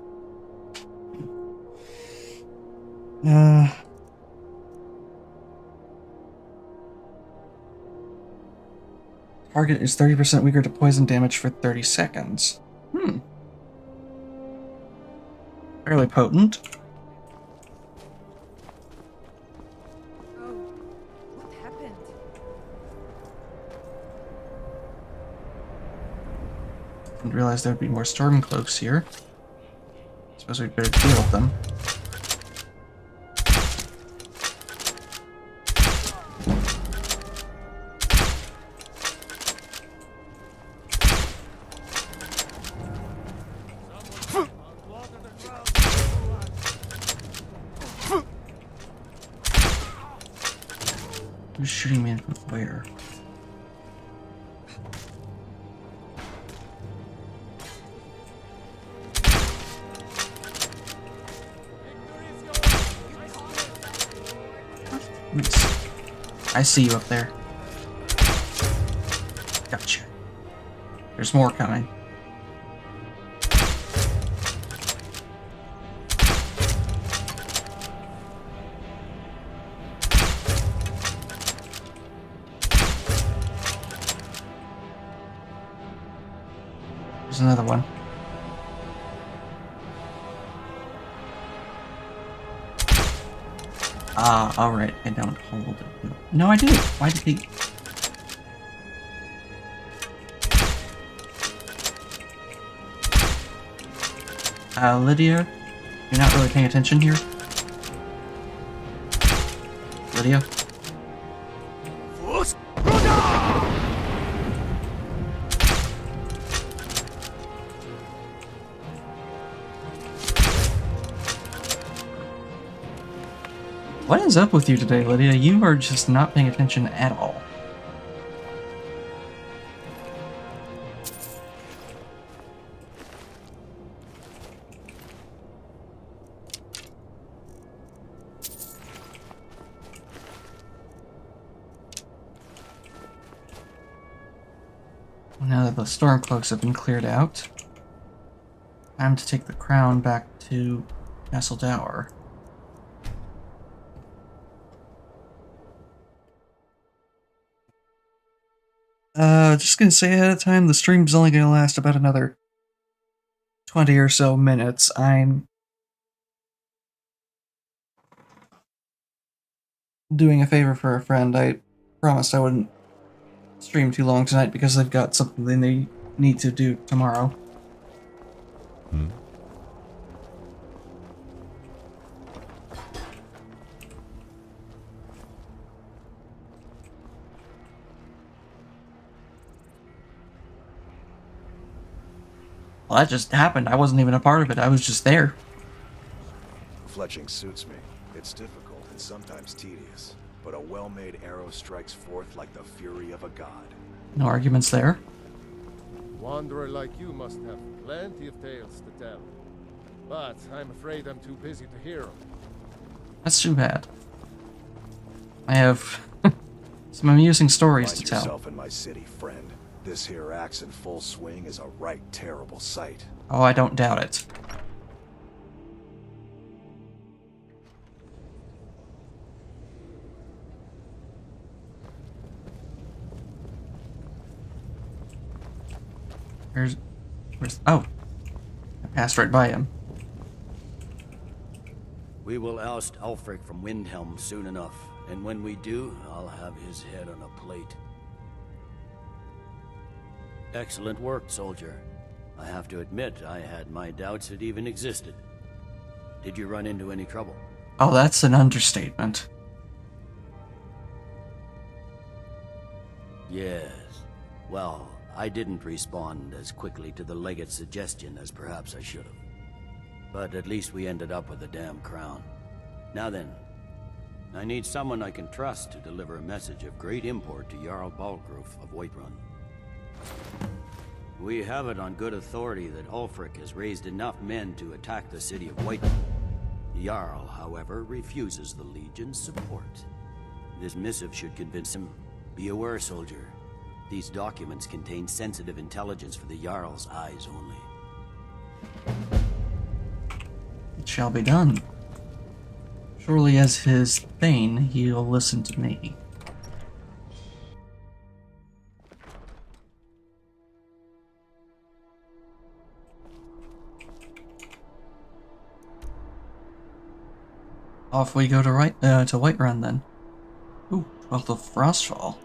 Target is 30% weaker to poison damage for 30 seconds. Fairly potent.
What happened?
Didn't realize there'd be more storm cloaks here. Suppose we'd better deal with them. Who's shooting me from where? I see you up there. Gotcha. There's more coming. There's another one. Ah, alright, I don't hold it. No, I do. Why did he... Lydia? You're not really paying attention here? Lydia? What is up with you today, Lydia? You are just not paying attention at all. Now that the Stormcloaks have been cleared out, time to take the crown back to Castle Dower. Just gonna say ahead of time, the stream's only gonna last about another 20 or so minutes. I'm doing a favor for a friend. I promised I wouldn't stream too long tonight because they've got something they need to do tomorrow. Well, that just happened. I wasn't even a part of it. I was just there.
Fletching suits me. It's difficult and sometimes tedious, but a well-made arrow strikes forth like the fury of a god.
No arguments there.
Wanderer like you must have plenty of tales to tell, but I'm afraid I'm too busy to hear them.
That's too bad. I have some amusing stories to
Find
tell.
yourself in my city, friend. This here axe in full swing is a right terrible sight.
Oh, I don't doubt it. Where's... Oh! I passed right by him.
We will oust Ulfric from Windhelm soon enough, and when we do, I'll have his head on a plate. Excellent work, soldier. I have to admit, I had my doubts it even existed. Did you run into any trouble?
Oh, that's an understatement.
Yes. Well, I didn't respond as quickly to the legate's suggestion as perhaps I should have. But at least we ended up with a damn crown. Now then, I need someone I can trust to deliver a message of great import to Jarl Balgruf of Whiterun. We have it on good authority that Ulfric has raised enough men to attack the city of Whiterun. Jarl, however, refuses the Legion's support. This missive should convince him. Be aware, soldier. These documents contain sensitive intelligence for the Jarl's eyes only.
It shall be done. Surely as his Thane, he'll listen to me. Off we go to Whiterun then. Ooh, 12th of Frostfall.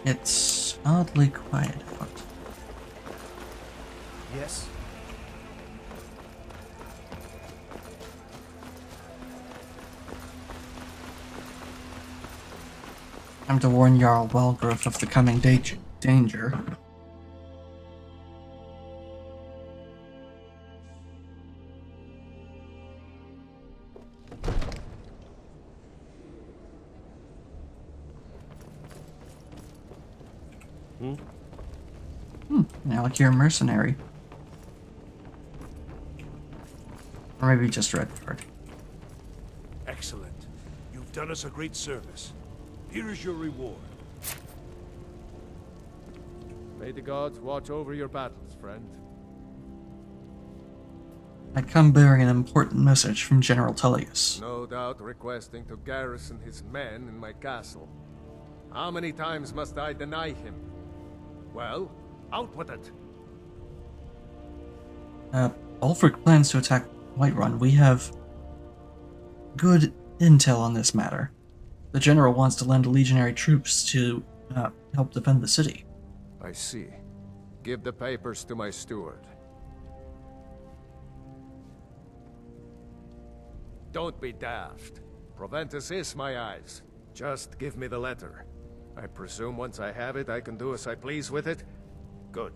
It's oddly quiet out.
Yes?
Time to warn Jarl Wellgrowth of the coming danger. Now like you're a mercenary. Or maybe just Redguard.
Excellent. You've done us a great service. Here is your reward.
May the gods watch over your battles, friend.
I come bearing an important message from General Tullius.
No doubt requesting to garrison his men in my castle. How many times must I deny him? Well, out with it.
Ulfric plans to attack Whiterun. We have good intel on this matter. The general wants to lend legionary troops to help defend the city.
I see. Give the papers to my steward. Don't be daft. Proventus is my eyes. Just give me the letter. I presume once I have it, I can do as I please with it? Good.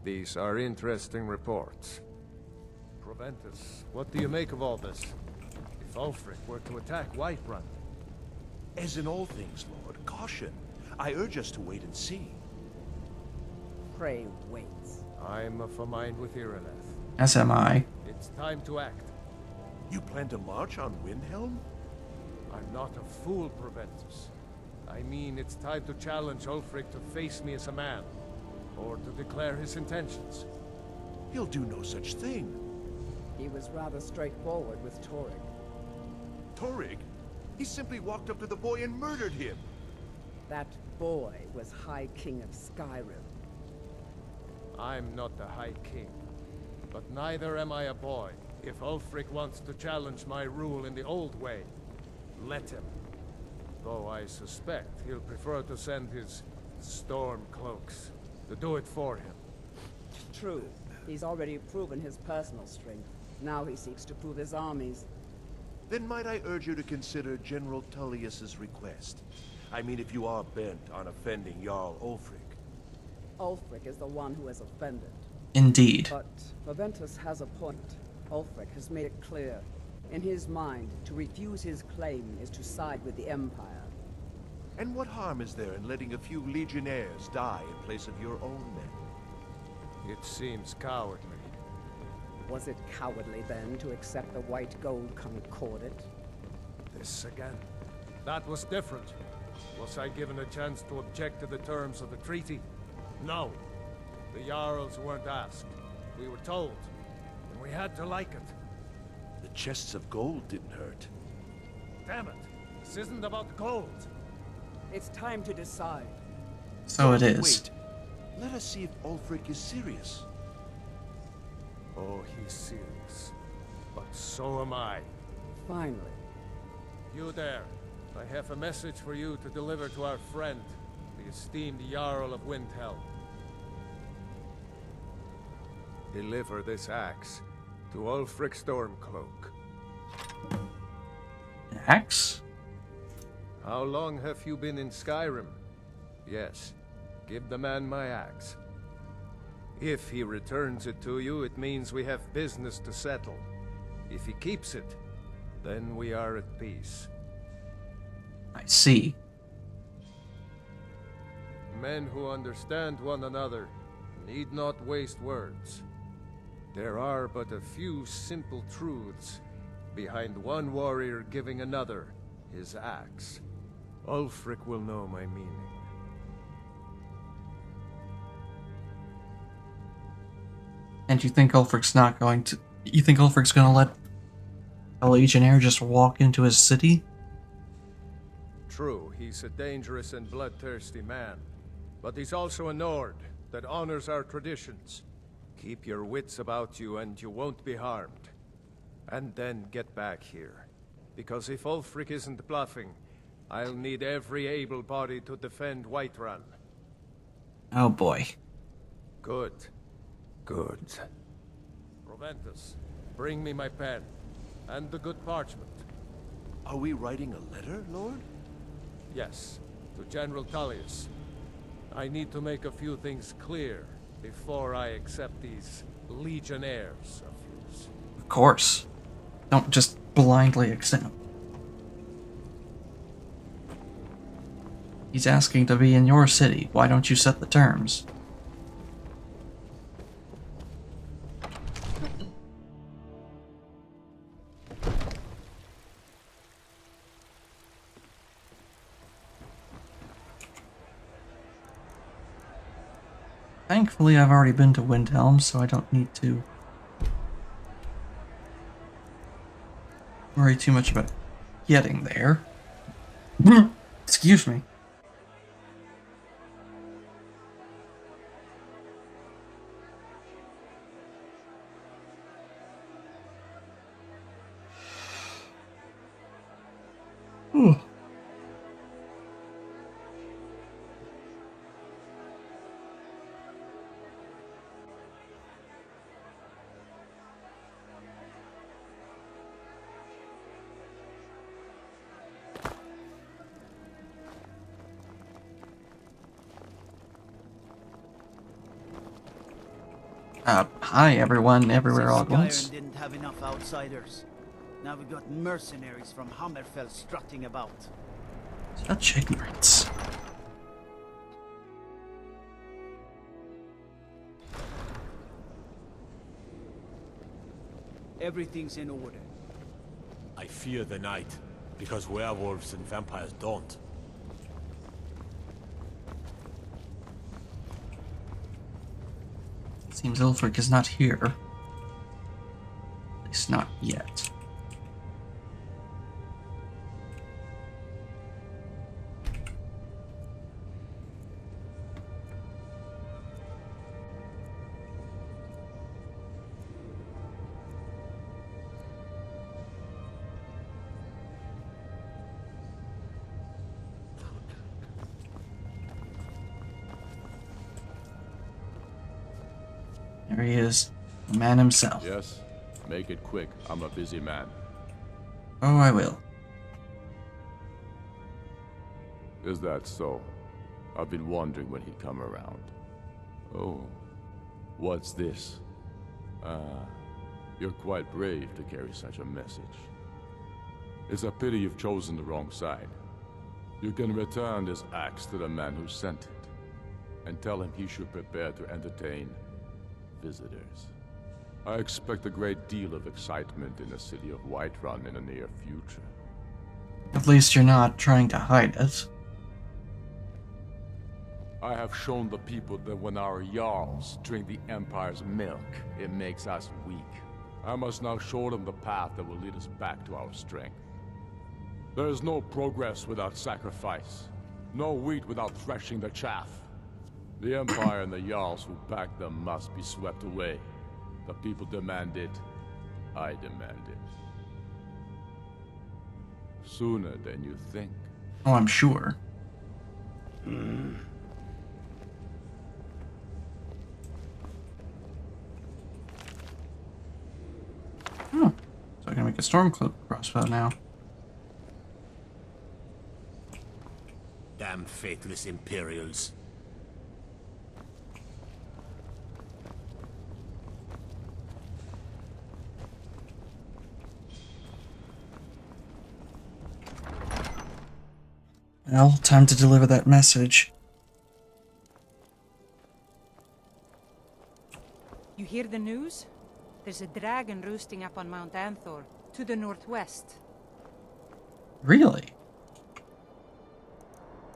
These are interesting reports. Proventus, what do you make of all this? If Ulfric were to attack Whiterun?
As in all things, Lord, caution. I urge us to wait and see.
Pray wait.
I'm of a mind with Irileth.
As am I.
It's time to act.
You plan to march on Windhelm?
I'm not a fool, Proventus. I mean, it's time to challenge Ulfric to face me as a man, or to declare his intentions.
He'll do no such thing.
He was rather straightforward with Torrig.
Torrig? He simply walked up to the boy and murdered him.
That boy was High King of Skyrim.
I'm not the High King, but neither am I a boy. If Ulfric wants to challenge my rule in the old way, let him. Though I suspect he'll prefer to send his storm cloaks to do it for him.
True. He's already proven his personal strength. Now he seeks to prove his armies.
Then might I urge you to consider General Tullius's request? I mean, if you are bent on offending Jarl Ulfric.
Ulfric is the one who has offended.
Indeed.
But Proventus has a point. Ulfric has made it clear. In his mind, to refuse his claim is to side with the Empire.
And what harm is there in letting a few legionnaires die in place of your own men?
It seems cowardly.
Was it cowardly then to accept the white gold concordat?
This again. That was different. Was I given a chance to object to the terms of the treaty? No. The Jarls weren't asked. We were told. And we had to like it.
The chests of gold didn't hurt.
Damn it! This isn't about gold!
It's time to decide.
So it is.
Wait. Let us see if Ulfric is serious.
Oh, he's serious. But so am I.
Finally.
You there. I have a message for you to deliver to our friend, the esteemed Jarl of Windhelm. Deliver this axe to Ulfric Stormcloak.
Axe?
How long have you been in Skyrim? Yes. Give the man my axe. If he returns it to you, it means we have business to settle. If he keeps it, then we are at peace.
I see.
Men who understand one another need not waste words. There are but a few simple truths behind one warrior giving another his axe. Ulfric will know my meaning.
And you think Ulfric's not going to... You think Ulfric's gonna let a legionnaire just walk into his city?
True, he's a dangerous and bloodthirsty man. But he's also a Nord that honors our traditions. Keep your wits about you and you won't be harmed. And then get back here. Because if Ulfric isn't bluffing, I'll need every able body to defend Whiterun.
Oh boy.
Good. Good. Proventus, bring me my pen. And the good parchment.
Are we writing a letter, Lord?
Yes, to General Tullius. I need to make a few things clear before I accept these legionnaires of yours.
Of course. Don't just blindly accept. He's asking to be in your city. Why don't you set the terms? Thankfully, I've already been to Windhelm, so I don't need to worry too much about getting there. Excuse me. Ooh. Hi everyone, everywhere all at once.
Skyrim didn't have enough outsiders. Now we got mercenaries from Hammerfell strutting about.
Such ignorance.
Everything's in order.
I fear the night, because werewolves and vampires don't.
Seems Ulfric is not here. At least not yet. There he is, the man himself.
Yes, make it quick. I'm a busy man.
Oh, I will.
Is that so? I've been wondering when he'd come around. Oh, what's this? You're quite brave to carry such a message. It's a pity you've chosen the wrong side. You can return this axe to the man who sent it, and tell him he should prepare to entertain visitors. I expect a great deal of excitement in the city of Whiterun in the near future.
At least you're not trying to hide it.
I have shown the people that when our Jarls drink the Empire's milk, it makes us weak. I must now show them the path that will lead us back to our strength. There is no progress without sacrifice, no wheat without threshing the chaff. The Empire and the Jarls who back them must be swept away. The people demand it. I demand it. Sooner than you think.
Oh, I'm sure. Oh, so I can make a Stormcloak crossbow now.
Damn faithless Imperials.
Well, time to deliver that message.
You hear the news? There's a dragon roosting up on Mount Anthor, to the northwest.
Really?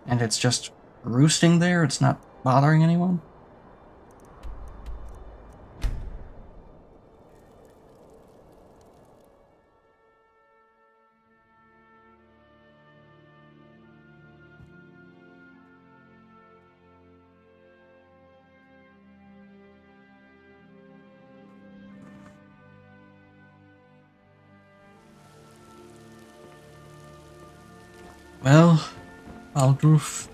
And it's just roosting there? It's not bothering anyone? Well, Algroof,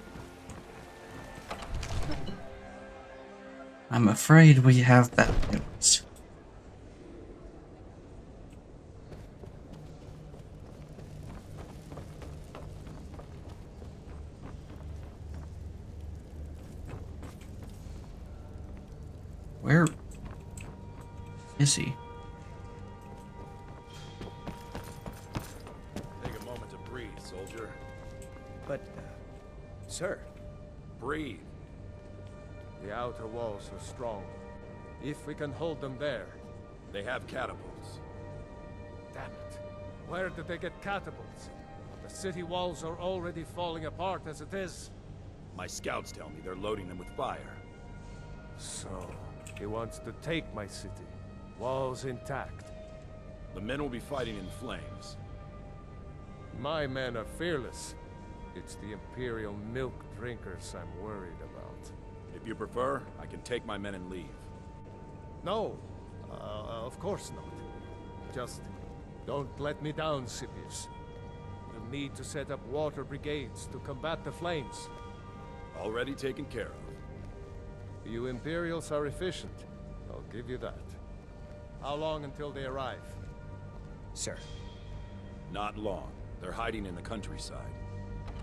I'm afraid we have bad news. is he?
Take a moment to breathe, soldier.
But, sir.
Breathe.
The outer walls are strong. If we can hold them there.
They have catapults.
Damn it. Where did they get catapults? The city walls are already falling apart as it is.
My scouts tell me they're loading them with fire.
So, he wants to take my city. Walls intact.
The men will be fighting in flames.
My men are fearless. It's the Imperial milk drinkers I'm worried about.
If you prefer, I can take my men and leave.
No, of course not. Just don't let me down, Scipius. We'll need to set up water brigades to combat the flames.
Already taken care of.
You Imperials are efficient. I'll give you that. How long until they arrive?
Sir.
Not long. They're hiding in the countryside.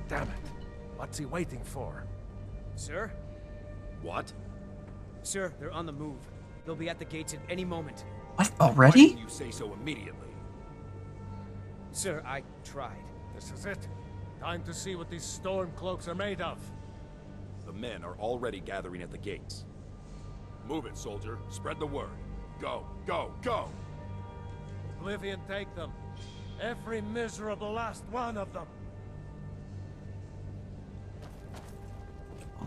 Damn it. What's he waiting for?
Sir?
What?
Sir, they're on the move. They'll be at the gates at any moment.
What? Already?
Why didn't you say so immediately?
Sir, I tried.
This is it. Time to see what these storm cloaks are made of.
The men are already gathering at the gates. Move it, soldier. Spread the word. Go, go, go!
Oblivion take them. Every miserable last one of them.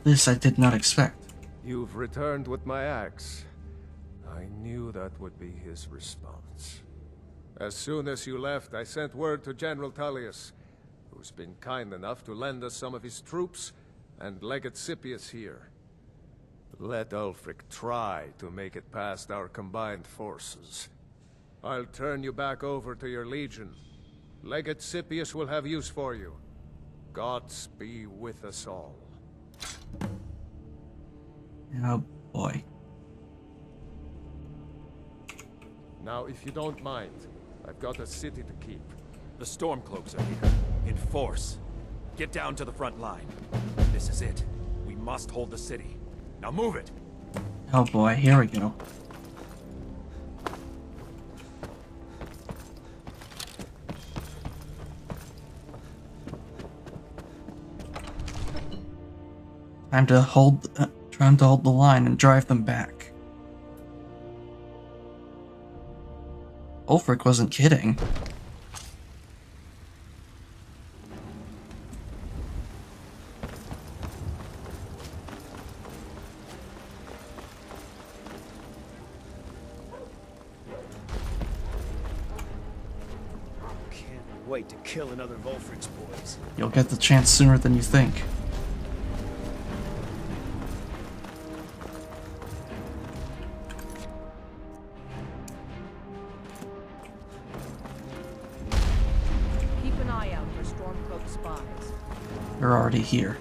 This I did not expect.
You've returned with my axe. I knew that would be his response. As soon as you left, I sent word to General Tullius, who's been kind enough to lend us some of his troops, and Legate Scipius here. Let Ulfric try to make it past our combined forces. I'll turn you back over to your legion. Legate Scipius will have use for you. Gods be with us all.
Oh boy.
Now, if you don't mind, I've got a city to keep.
The Stormcloaks are here, in force. Get down to the front line. This is it. We must hold the city. Now move it!
Oh boy, here we go. Time to hold the line and drive them back. Ulfric wasn't kidding.
Can't wait to kill another of Ulfric's boys.
You'll get the chance sooner than you think.
Keep an eye out for Stormcloak spies.
They're already here.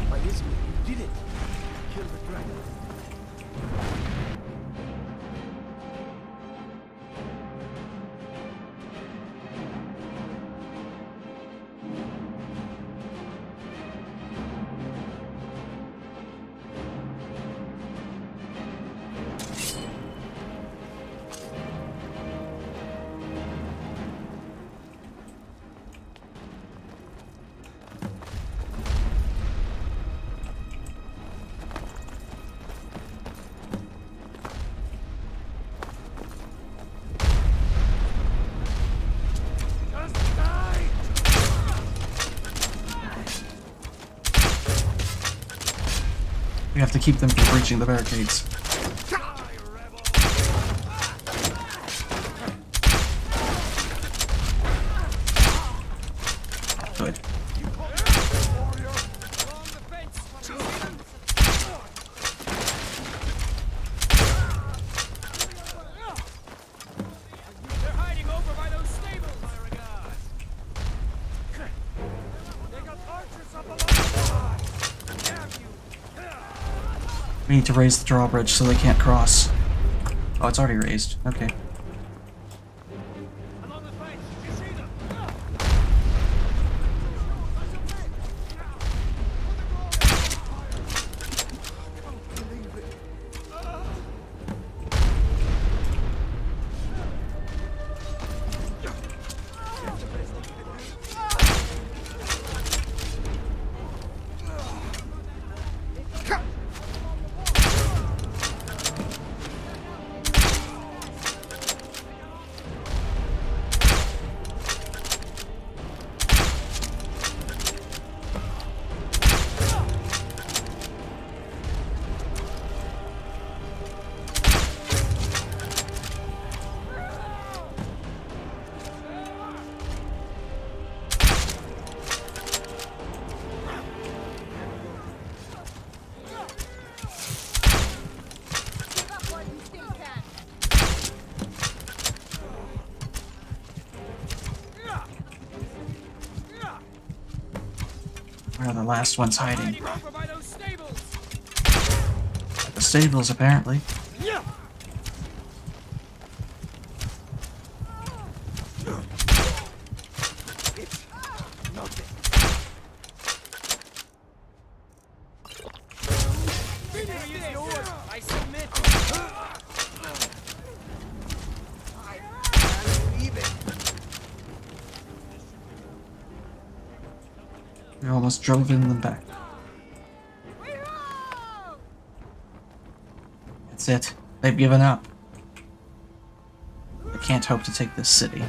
By Ismir, you did it! Kill the dragon.
We have to keep them from breaching the barricades. Good.
They're hiding over by those stables. They got archers up along the line. Damn you.
We need to raise the drawbridge so they can't cross. Oh, it's already raised. Okay. Where are the last ones hiding?
Over by those stables.
The stables, apparently.
Yeah. I submit.
We almost drove in them back. That's it. They've given up. They can't hope to take this city.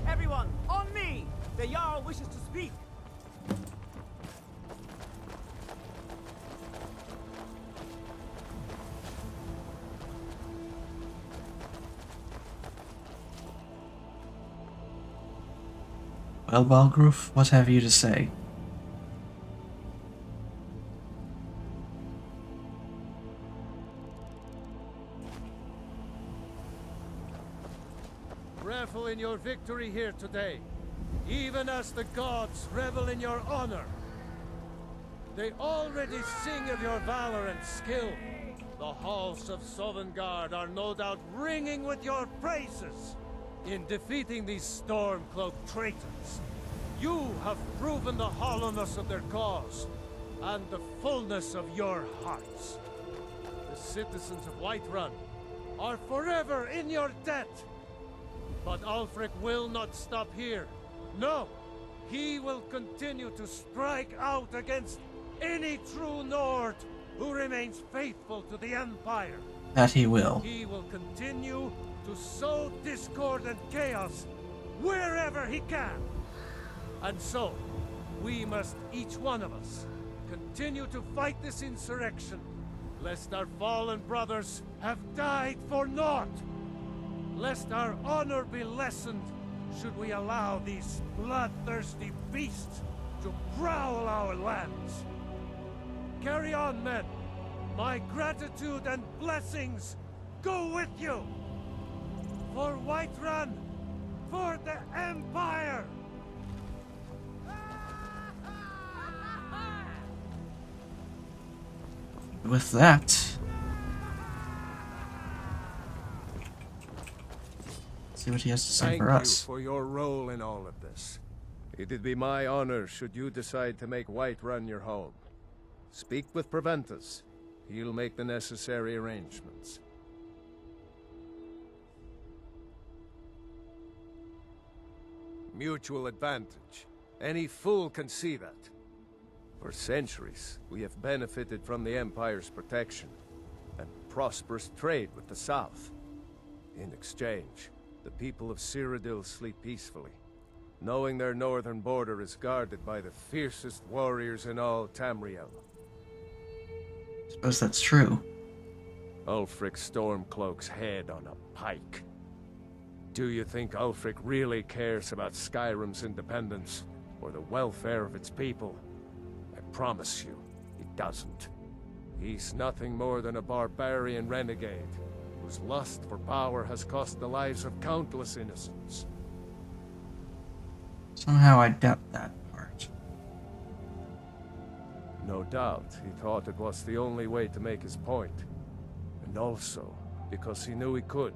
Everyone, on me! The Jarl wishes to speak.
Well, Balgruf, what have you to say?
Revel in your victory here today, even as the gods revel in your honor. They already sing of your valor and skill. The halls of Sovngarde are no doubt ringing with your praises. In defeating these storm-cloaked traitors, you have proven the hollowness of their cause, and the fullness of your hearts. The citizens of Whiterun are forever in your debt. But Ulfric will not stop here. No! He will continue to strike out against any true Nord who remains faithful to the Empire.
That he will.
He will continue to sow discord and chaos wherever he can. And so, we must, each one of us, continue to fight this insurrection, lest our fallen brothers have died for naught. Lest our honor be lessened should we allow these bloodthirsty beasts to prowl our lands. Carry on, men. My gratitude and blessings go with you. For Whiterun, for the Empire!
With that, see what he has to say for us.
Thank you for your role in all of this. It'd be my honor should you decide to make Whiterun your home. Speak with Preventus. He'll make the necessary arrangements. Mutual advantage. Any fool can see that. For centuries, we have benefited from the Empire's protection and prosperous trade with the South. In exchange, the people of Cyrodiil sleep peacefully, knowing their northern border is guarded by the fiercest warriors in all Tamriel.
Suppose that's true.
Ulfric Stormcloak's head on a pike. Do you think Ulfric really cares about Skyrim's independence or the welfare of its people? I promise you, he doesn't. He's nothing more than a barbarian renegade whose lust for power has cost the lives of countless innocents.
Somehow I doubt that part.
No doubt, he thought it was the only way to make his point. And also, because he knew he could.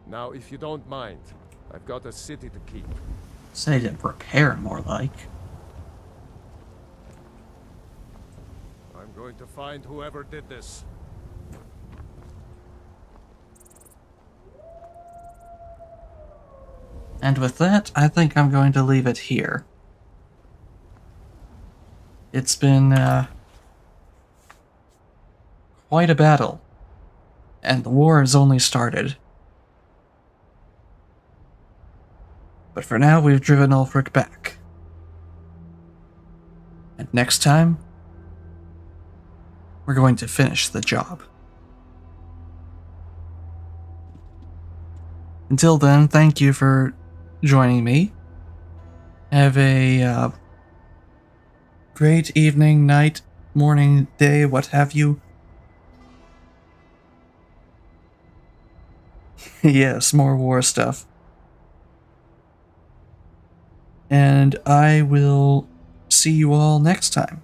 Now, if you don't mind, I've got a city to keep.
Say to prepare, more like.
I'm going to find whoever did this.
And with that, I think I'm going to leave it here. It's been, quite a battle. And the war has only started. But for now, we've driven Ulfric back. And next time, we're going to finish the job. Until then, thank you for joining me. Have a great evening, night, morning, day, what have you. Yes, more war stuff. and I will see you all next time.